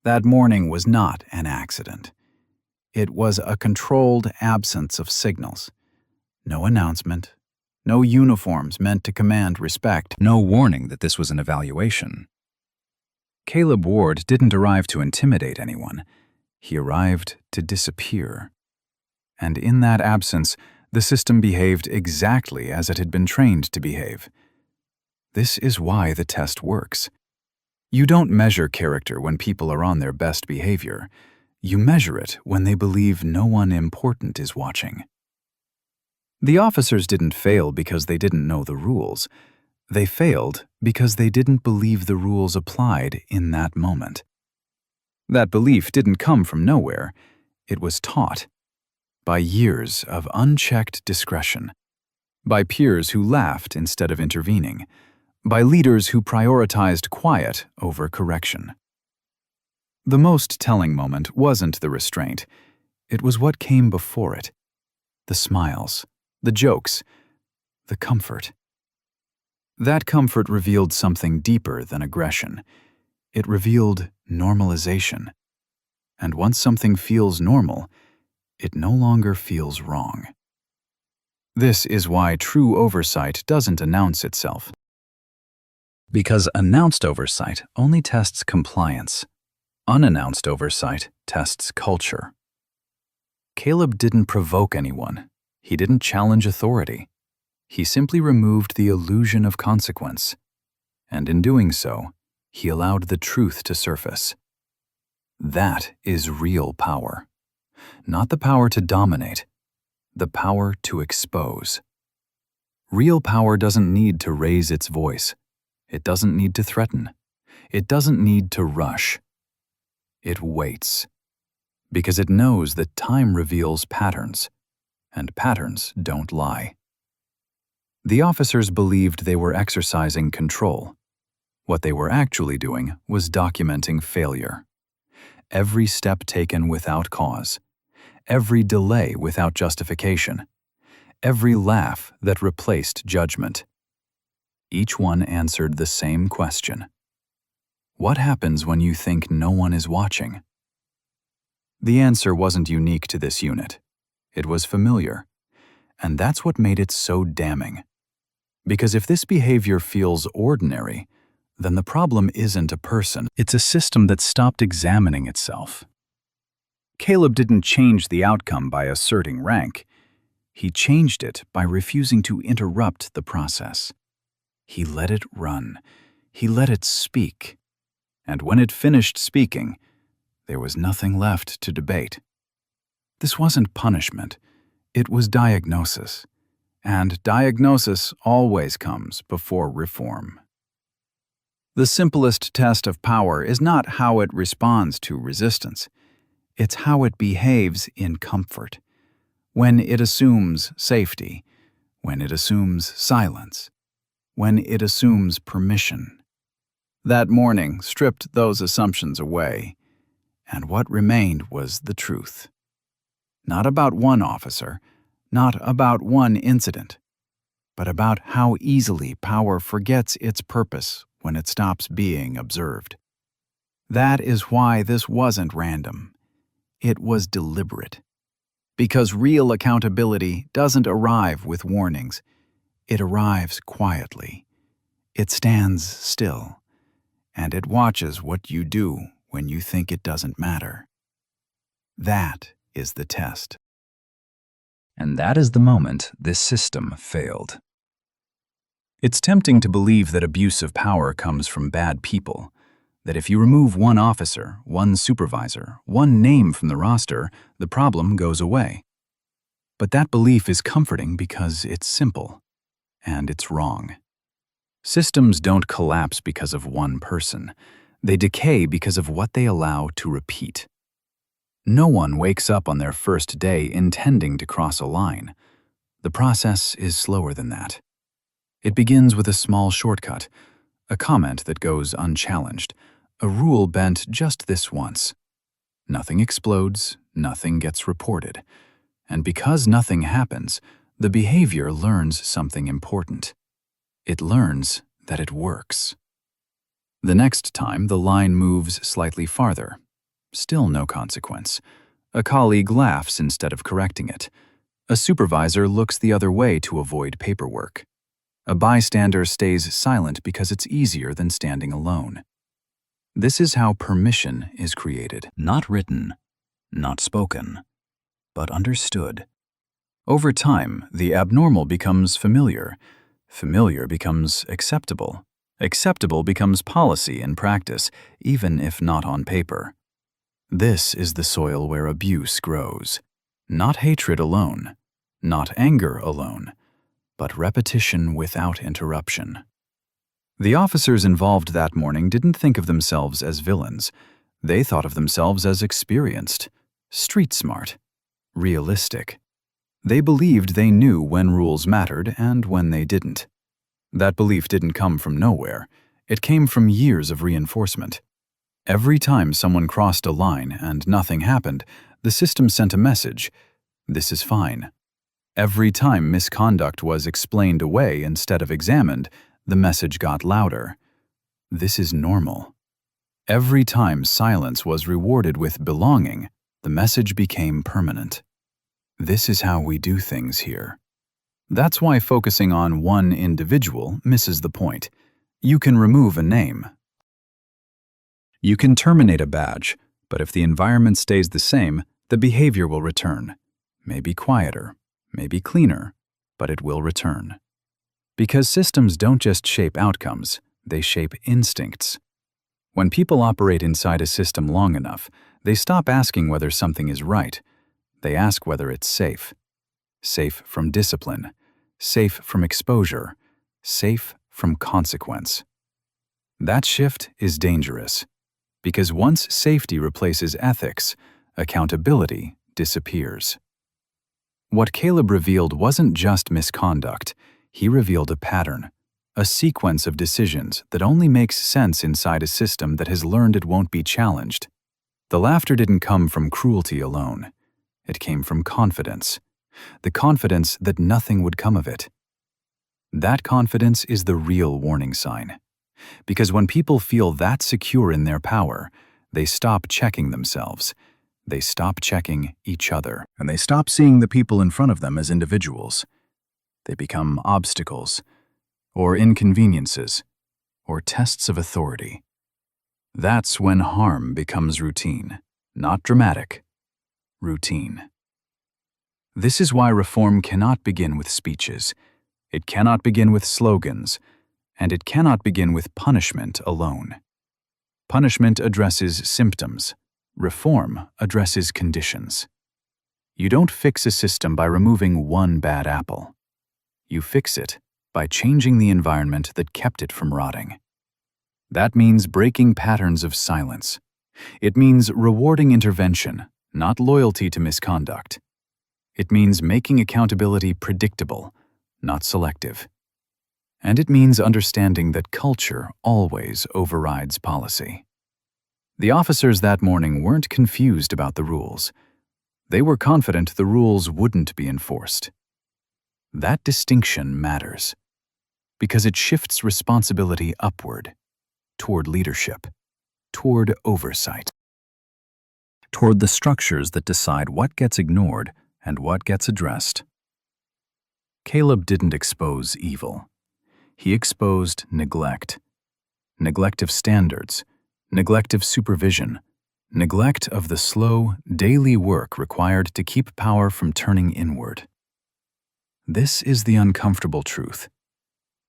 That morning was not an accident. It was a controlled absence of signals. No announcement, no uniforms meant to command respect, no warning that this was an evaluation. Caleb Ward didn't arrive to intimidate anyone. He arrived to disappear. And in that absence, the system behaved exactly as it had been trained to behave. This is why the test works. You don't measure character when people are on their best behavior. You measure it when they believe no one important is watching. The officers didn't fail because they didn't know the rules. They failed because they didn't believe the rules applied in that moment. That belief didn't come from nowhere. It was taught. By years of unchecked discretion. By peers who laughed instead of intervening. By leaders who prioritized quiet over correction. The most telling moment wasn't the restraint. It was what came before it. The smiles, the jokes, the comfort. That comfort revealed something deeper than aggression. It revealed normalization. And once something feels normal, it no longer feels wrong. This is why true oversight doesn't announce itself. Because announced oversight only tests compliance. Unannounced oversight tests culture. Caleb didn't provoke anyone. He didn't challenge authority. He simply removed the illusion of consequence. And in doing so, he allowed the truth to surface. That is real power. Not the power to dominate, the power to expose. Real power doesn't need to raise its voice. It doesn't need to threaten. It doesn't need to rush. It waits. Because it knows that time reveals patterns, and patterns don't lie. The officers believed they were exercising control. What they were actually doing was documenting failure. Every step taken without cause. Every delay without justification. Every laugh that replaced judgment. Each one answered the same question. What happens when you think no one is watching? The answer wasn't unique to this unit. It was familiar. And that's what made it so damning. Because if this behavior feels ordinary, then the problem isn't a person. It's a system that stopped examining itself. Caleb didn't change the outcome by asserting rank. He changed it by refusing to interrupt the process. He let it run. He let it speak. And when it finished speaking, there was nothing left to debate. This wasn't punishment. It was diagnosis. And diagnosis always comes before reform. The simplest test of power is not how it responds to resistance. It's how it behaves in comfort. When it assumes safety, when it assumes silence, when it assumes permission. That morning stripped those assumptions away, and what remained was the truth. Not about one officer, not about one incident, but about how easily power forgets its purpose when it stops being observed. That is why this wasn't random. It was deliberate. Because real accountability doesn't arrive with warnings. It arrives quietly. It stands still, and it watches what you do when you think it doesn't matter. That is the test. And that is the moment this system failed. It's tempting to believe that abuse of power comes from bad people, that if you remove one officer, one supervisor, one name from the roster, the problem goes away. But that belief is comforting because it's simple, and it's wrong. Systems don't collapse because of one person. They decay because of what they allow to repeat. No one wakes up on their first day intending to cross a line. The process is slower than that. It begins with a small shortcut, a comment that goes unchallenged, a rule bent just this once. Nothing explodes, nothing gets reported. And because nothing happens, the behavior learns something important. It learns that it works. The next time, the line moves slightly farther. Still no consequence. A colleague laughs instead of correcting it. A supervisor looks the other way to avoid paperwork. A bystander stays silent because it's easier than standing alone. This is how permission is created. Not written, not spoken, but understood. Over time, the abnormal becomes familiar. Familiar becomes acceptable. Acceptable becomes policy in practice, even if not on paper. This is the soil where abuse grows. Not hatred alone, not anger alone, but repetition without interruption. The officers involved that morning didn't think of themselves as villains. They thought of themselves as experienced, street smart, realistic. They believed they knew when rules mattered and when they didn't. That belief didn't come from nowhere. It came from years of reinforcement. Every time someone crossed a line and nothing happened, the system sent a message: this is fine. Every time misconduct was explained away instead of examined, the message got louder: this is normal. Every time silence was rewarded with belonging, the message became permanent. This is how we do things here. That's why focusing on one individual misses the point. You can remove a name. You can terminate a badge, but if the environment stays the same, the behavior will return. Maybe quieter, maybe cleaner, but it will return. Because systems don't just shape outcomes, they shape instincts. When people operate inside a system long enough, they stop asking whether something is right. They ask whether it's safe. Safe from discipline, safe from exposure, safe from consequence. That shift is dangerous, because once safety replaces ethics, accountability disappears. What Caleb revealed wasn't just misconduct. He revealed a pattern, a sequence of decisions that only makes sense inside a system that has learned it won't be challenged. The laughter didn't come from cruelty alone. It came from confidence, the confidence that nothing would come of it. That confidence is the real warning sign. Because when people feel that secure in their power, they stop checking themselves. They stop checking each other. And they stop seeing the people in front of them as individuals. They become obstacles, or inconveniences, or tests of authority. That's when harm becomes routine, not dramatic. Routine. This is why reform cannot begin with speeches. It cannot begin with slogans, and it cannot begin with punishment alone. Punishment addresses symptoms. Reform addresses conditions. You don't fix a system by removing one bad apple. You fix it by changing the environment that kept it from rotting. That means breaking patterns of silence. It means rewarding intervention, not loyalty to misconduct. It means making accountability predictable, not selective. And it means understanding that culture always overrides policy. The officers that morning weren't confused about the rules. They were confident the rules wouldn't be enforced. That distinction matters, because it shifts responsibility upward, toward leadership, toward oversight, toward the structures that decide what gets ignored and what gets addressed. Caleb didn't expose evil. He exposed neglect. Neglect of standards, neglect of supervision, neglect of the slow, daily work required to keep power from turning inward. This is the uncomfortable truth.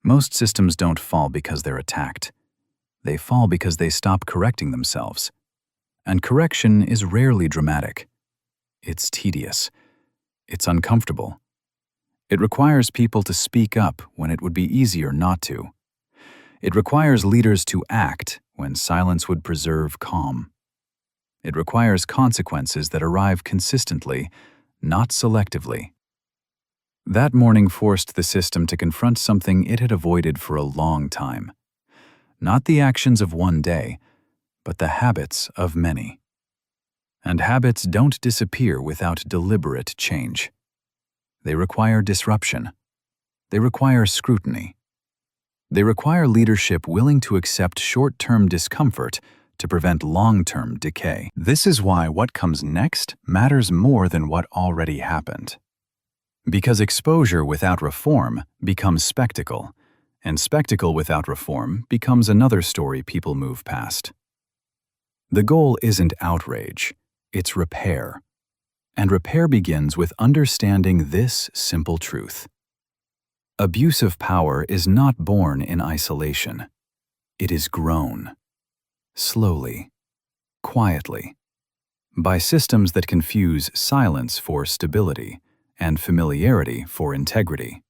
Most systems don't fall because they're attacked. They fall because they stop correcting themselves. And correction is rarely dramatic. It's tedious. It's uncomfortable. It requires people to speak up when it would be easier not to. It requires leaders to act when silence would preserve calm. It requires consequences that arrive consistently, not selectively. That morning forced the system to confront something it had avoided for a long time. Not the actions of one day, but the habits of many. And habits don't disappear without deliberate change. They require disruption. They require scrutiny. They require leadership willing to accept short-term discomfort to prevent long-term decay. This is why what comes next matters more than what already happened. Because exposure without reform becomes spectacle, and spectacle without reform becomes another story people move past. The goal isn't outrage, it's repair. And repair begins with understanding this simple truth. Abuse of power is not born in isolation. It is grown. Slowly, quietly, by systems that confuse silence for stability and familiarity for integrity,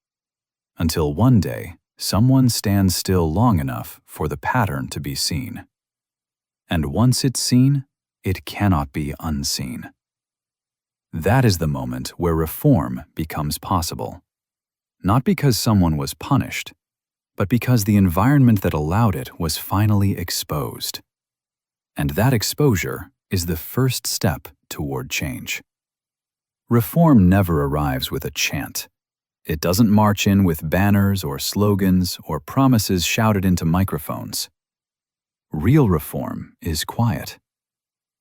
until one day someone stands still long enough for the pattern to be seen. And once it's seen, it cannot be unseen. That is the moment where reform becomes possible, not because someone was punished, but because the environment that allowed it was finally exposed. And that exposure is the first step toward change. Reform never arrives with a chant. It doesn't march in with banners or slogans or promises shouted into microphones. Real reform is quiet.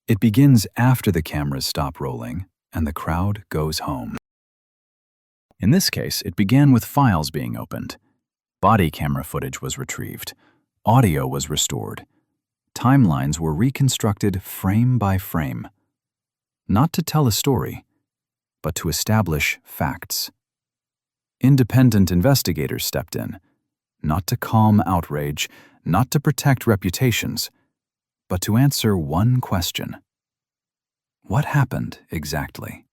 It begins after the cameras stop rolling and the crowd goes home. In this case, it began with files being opened. Body camera footage was retrieved. Audio was restored. Timelines were reconstructed frame by frame. Not to tell a story, but to establish facts. Independent investigators stepped in, not to calm outrage, not to protect reputations, but to answer one question. What happened exactly?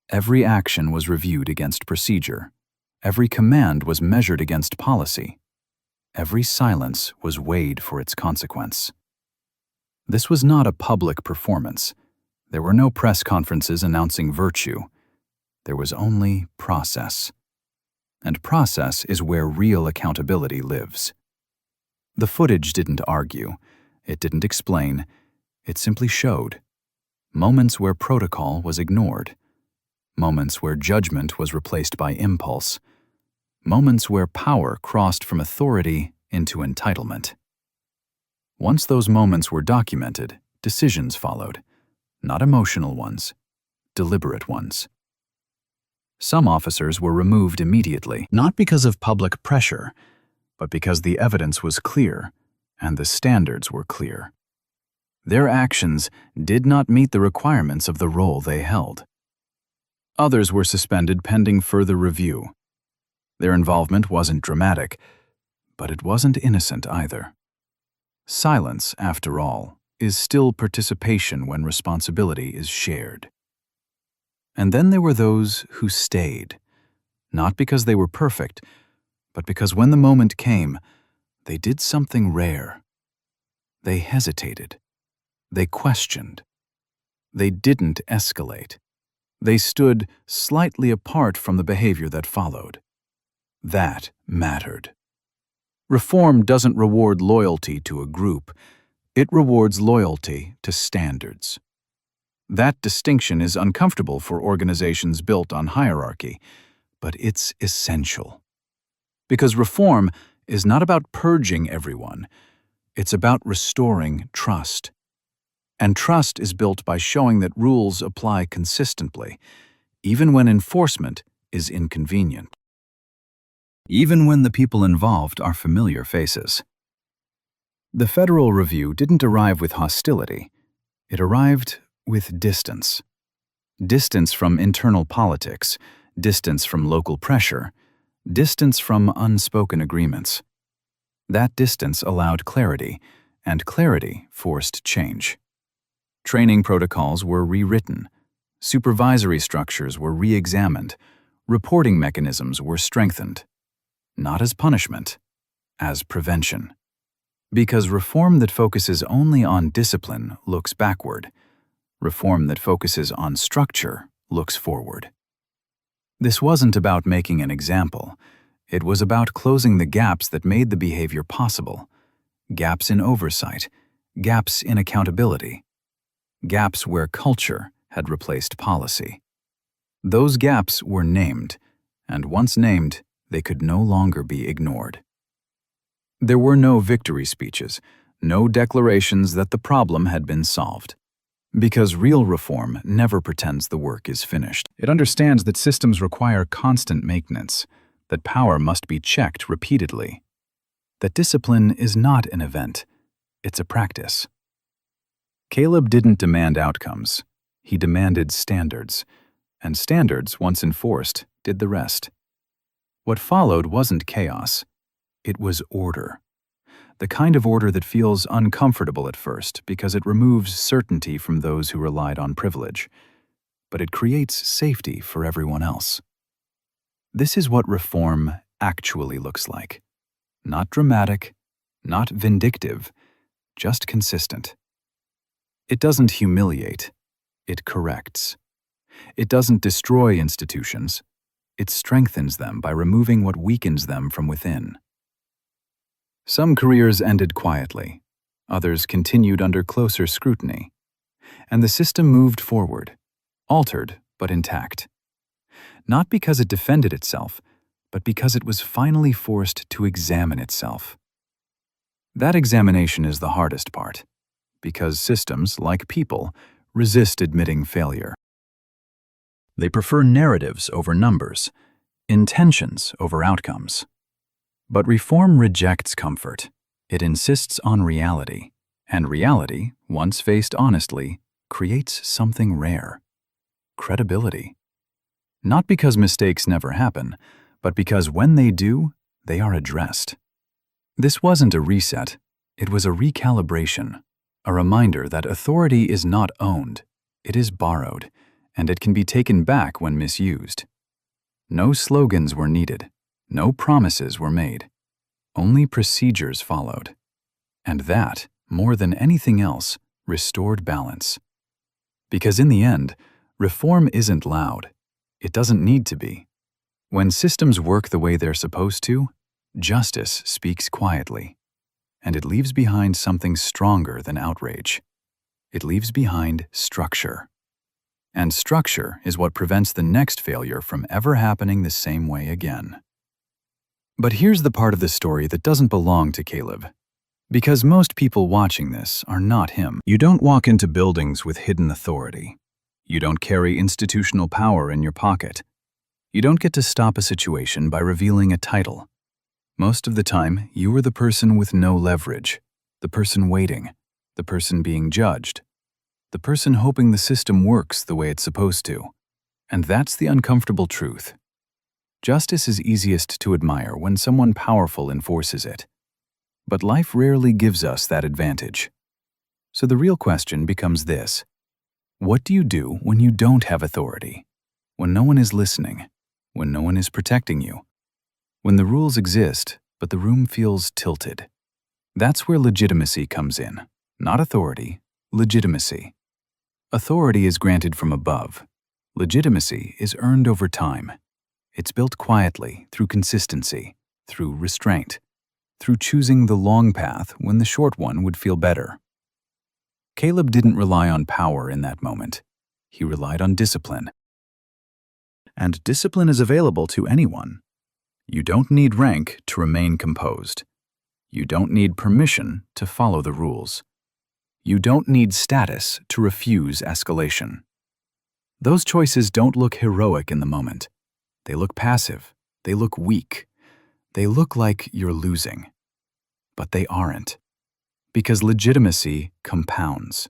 Every action was reviewed against procedure. Every command was measured against policy. Every silence was weighed for its consequence. This was not a public performance. There were no press conferences announcing virtue. There was only process. And process is where real accountability lives. The footage didn't argue. It didn't explain. It simply showed. Moments where protocol was ignored. Moments where judgment was replaced by impulse. Moments where power crossed from authority into entitlement. Once those moments were documented, decisions followed. Not emotional ones, deliberate ones. Some officers were removed immediately, not because of public pressure, but because the evidence was clear and the standards were clear. Their actions did not meet the requirements of the role they held. Others were suspended pending further review. Their involvement wasn't dramatic, but it wasn't innocent either. Silence, after all, is still participation when responsibility is shared. And then there were those who stayed, not because they were perfect, but because when the moment came, they did something rare. They hesitated. They questioned. They didn't escalate. They stood slightly apart from the behavior that followed. That mattered. Reform doesn't reward loyalty to a group. It rewards loyalty to standards. That distinction is uncomfortable for organizations built on hierarchy, but it's essential. Because reform is not about purging everyone, it's about restoring trust. And trust is built by showing that rules apply consistently, even when enforcement is inconvenient. Even when the people involved are familiar faces. The Federal Review didn't arrive with hostility. It arrived with distance. Distance from internal politics, distance from local pressure, distance from unspoken agreements. That distance allowed clarity, and clarity forced change. Training protocols were rewritten. Supervisory structures were re-examined. Reporting mechanisms were strengthened. Not as punishment, as prevention. Because reform that focuses only on discipline looks backward. Reform that focuses on structure looks forward. This wasn't about making an example. It was about closing the gaps that made the behavior possible. Gaps in oversight, gaps in accountability, gaps where culture had replaced policy. Those gaps were named, and once named, they could no longer be ignored. There were no victory speeches, no declarations that the problem had been solved. Because real reform never pretends the work is finished. It understands that systems require constant maintenance, that power must be checked repeatedly, that discipline is not an event, it's a practice. Caleb didn't demand outcomes, he demanded standards, and standards, once enforced, did the rest. What followed wasn't chaos, it was order. The kind of order that feels uncomfortable at first because it removes certainty from those who relied on privilege, but it creates safety for everyone else. This is what reform actually looks like. Not dramatic, not vindictive, just consistent. It doesn't humiliate, it corrects. It doesn't destroy institutions, it strengthens them by removing what weakens them from within. Some careers ended quietly, others continued under closer scrutiny, and the system moved forward, altered but intact. Not because it defended itself, but because it was finally forced to examine itself. That examination is the hardest part, because systems, like people, resist admitting failure. They prefer narratives over numbers, intentions over outcomes. But reform rejects comfort. It insists on reality, and reality, once faced honestly, creates something rare: credibility. Not because mistakes never happen, but because when they do, they are addressed. This wasn't a reset, it was a recalibration, a reminder that authority is not owned, it is borrowed, and it can be taken back when misused. No slogans were needed. No promises were made. Only procedures followed. And that, more than anything else, restored balance. Because in the end, reform isn't loud. It doesn't need to be. When systems work the way they're supposed to, justice speaks quietly. And it leaves behind something stronger than outrage. It leaves behind structure. And structure is what prevents the next failure from ever happening the same way again. But here's the part of the story that doesn't belong to Caleb. Because most people watching this are not him. You don't walk into buildings with hidden authority. You don't carry institutional power in your pocket. You don't get to stop a situation by revealing a title. Most of the time, you are the person with no leverage, the person waiting, the person being judged, the person hoping the system works the way it's supposed to. And that's the uncomfortable truth. Justice is easiest to admire when someone powerful enforces it. But life rarely gives us that advantage. So the real question becomes this: what do you do when you don't have authority? When no one is listening? When no one is protecting you? When the rules exist, but the room feels tilted? That's where legitimacy comes in. Not authority, legitimacy. Authority is granted from above. Legitimacy is earned over time. It's built quietly, through consistency, through restraint, through choosing the long path when the short one would feel better. Caleb didn't rely on power in that moment. He relied on discipline. And discipline is available to anyone. You don't need rank to remain composed. You don't need permission to follow the rules. You don't need status to refuse escalation. Those choices don't look heroic in the moment. They look passive. They look weak. They look like you're losing. But they aren't. Because legitimacy compounds.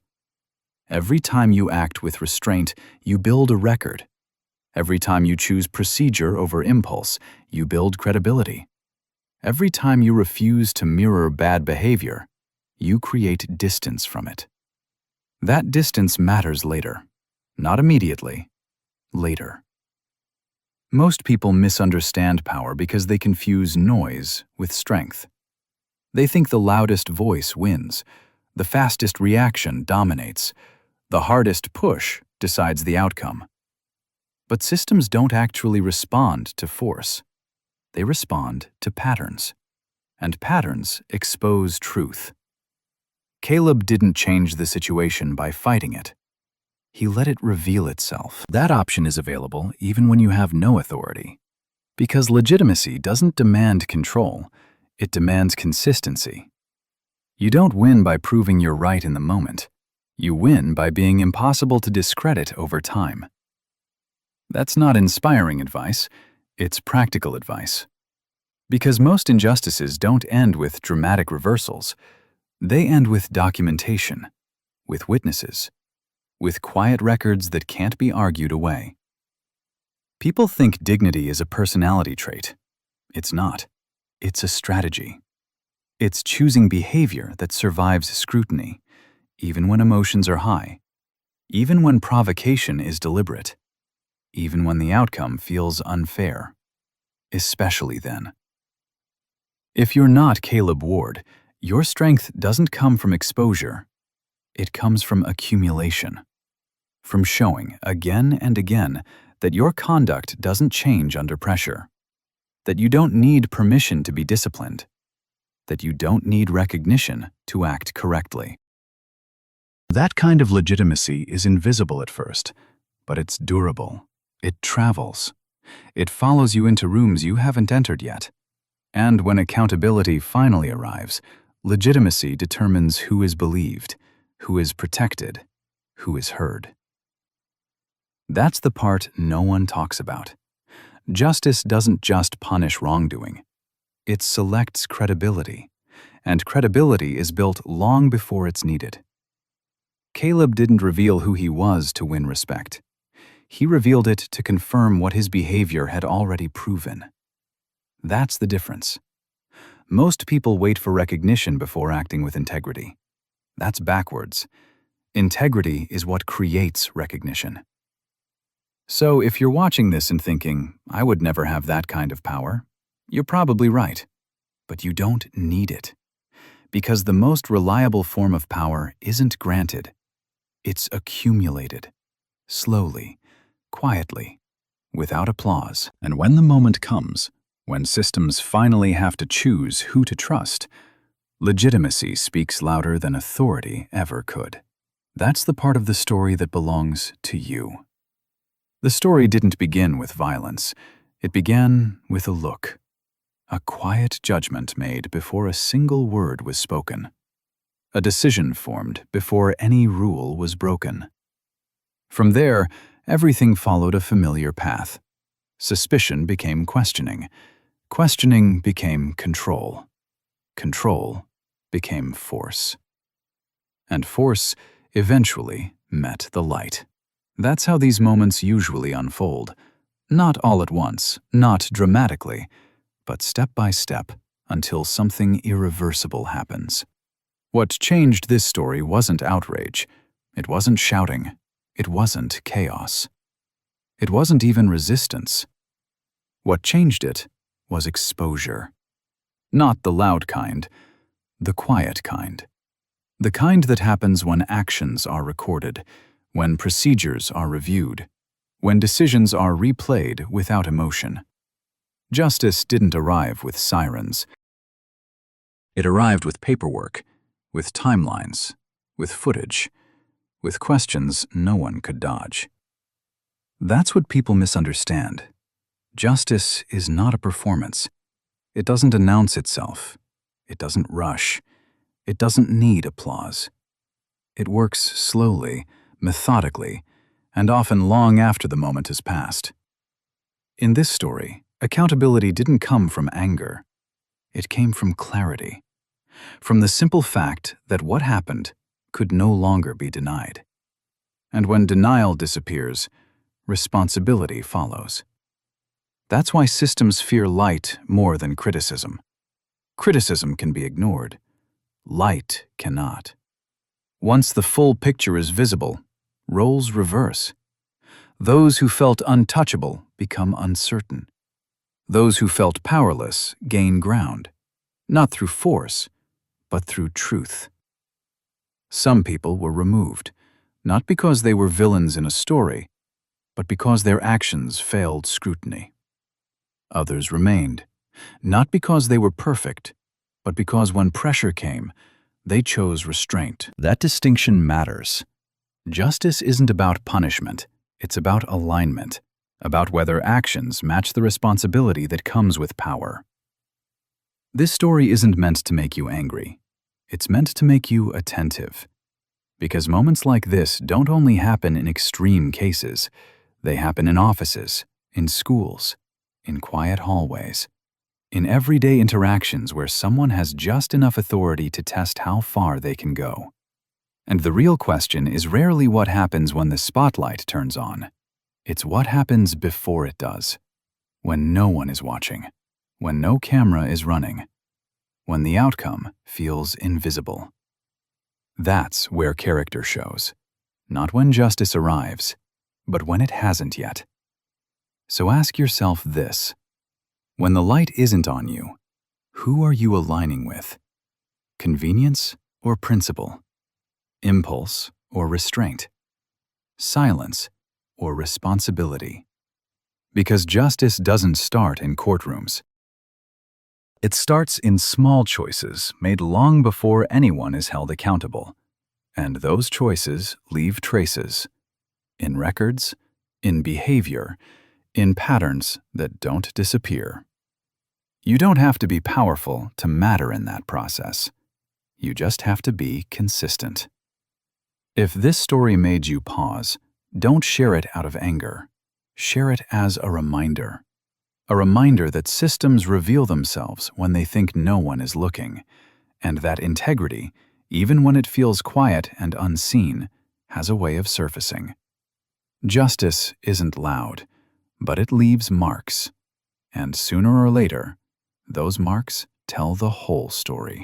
Every time you act with restraint, you build a record. Every time you choose procedure over impulse, you build credibility. Every time you refuse to mirror bad behavior, you create distance from it. That distance matters later. Not immediately. Later. Most people misunderstand power because they confuse noise with strength. They think the loudest voice wins, the fastest reaction dominates, the hardest push decides the outcome. But systems don't actually respond to force. They respond to patterns. And patterns expose truth. Caleb didn't change the situation by fighting it. He let it reveal itself. That option is available even when you have no authority. Because legitimacy doesn't demand control, it demands consistency. You don't win by proving you're right in the moment. You win by being impossible to discredit over time. That's not inspiring advice, it's practical advice. Because most injustices don't end with dramatic reversals. They end with documentation, with witnesses, with quiet records that can't be argued away. People think dignity is a personality trait. It's not. It's a strategy. It's choosing behavior that survives scrutiny, even when emotions are high, even when provocation is deliberate, even when the outcome feels unfair, especially then. If you're not Caleb Ward, your strength doesn't come from exposure. It comes from accumulation, from showing again and again that your conduct doesn't change under pressure, that you don't need permission to be disciplined, that you don't need recognition to act correctly. That kind of legitimacy is invisible at first, but it's durable. It travels. It follows you into rooms you haven't entered yet. And when accountability finally arrives, legitimacy determines who is believed, who is protected, who is heard. That's the part no one talks about. Justice doesn't just punish wrongdoing. It selects credibility, and credibility is built long before it's needed. Caleb didn't reveal who he was to win respect. He revealed it to confirm what his behavior had already proven. That's the difference. Most people wait for recognition before acting with integrity. That's backwards. Integrity is what creates recognition. So if you're watching this and thinking, I would never have that kind of power, you're probably right. But you don't need it. Because the most reliable form of power isn't granted. It's accumulated. Slowly. Quietly, without applause. And when the moment comes, when systems finally have to choose who to trust, legitimacy speaks louder than authority ever could. That's the part of the story that belongs to you. The story didn't begin with violence. It began with a look, a quiet judgment made before a single word was spoken, a decision formed before any rule was broken. From there, everything followed a familiar path. Suspicion became questioning. Questioning became control. Control became force. And force eventually met the light. That's how these moments usually unfold. Not all at once, not dramatically, but step by step until something irreversible happens. What changed this story wasn't outrage. It wasn't shouting. It wasn't chaos. It wasn't even resistance. What changed it was exposure. Not the loud kind, the quiet kind. The kind that happens when actions are recorded, when procedures are reviewed, when decisions are replayed without emotion. Justice didn't arrive with sirens. It arrived with paperwork, with timelines, with footage, with questions no one could dodge. That's what people misunderstand. Justice is not a performance. It doesn't announce itself. It doesn't rush. It doesn't need applause. It works slowly, methodically, and often long after the moment has passed. In this story, accountability didn't come from anger. It came from clarity, from the simple fact that what happened could no longer be denied. And when denial disappears, responsibility follows. That's why systems fear light more than criticism. Criticism can be ignored. Light cannot. Once the full picture is visible, roles reverse. Those who felt untouchable become uncertain. Those who felt powerless gain ground, not through force, but through truth. Some people were removed, not because they were villains in a story, but because their actions failed scrutiny. Others remained, not because they were perfect, but because when pressure came, they chose restraint. That distinction matters. Justice isn't about punishment, it's about alignment, about whether actions match the responsibility that comes with power. This story isn't meant to make you angry. It's meant to make you attentive. Because moments like this don't only happen in extreme cases, they happen in offices, in schools, in quiet hallways, in everyday interactions where someone has just enough authority to test how far they can go. And the real question is rarely what happens when the spotlight turns on. It's what happens before it does, when no one is watching, when no camera is running, when the outcome feels invisible. That's where character shows, not when justice arrives, but when it hasn't yet. So ask yourself this: when the light isn't on you, who are you aligning with? Convenience or principle? Impulse or restraint? Silence or responsibility? Because justice doesn't start in courtrooms. It starts in small choices made long before anyone is held accountable. And those choices leave traces in records, in behavior, in patterns that don't disappear. You don't have to be powerful to matter in that process. You just have to be consistent. If this story made you pause, don't share it out of anger. Share it as a reminder. A reminder that systems reveal themselves when they think no one is looking, and that integrity, even when it feels quiet and unseen, has a way of surfacing. Justice isn't loud, but it leaves marks. And sooner or later, those marks tell the whole story.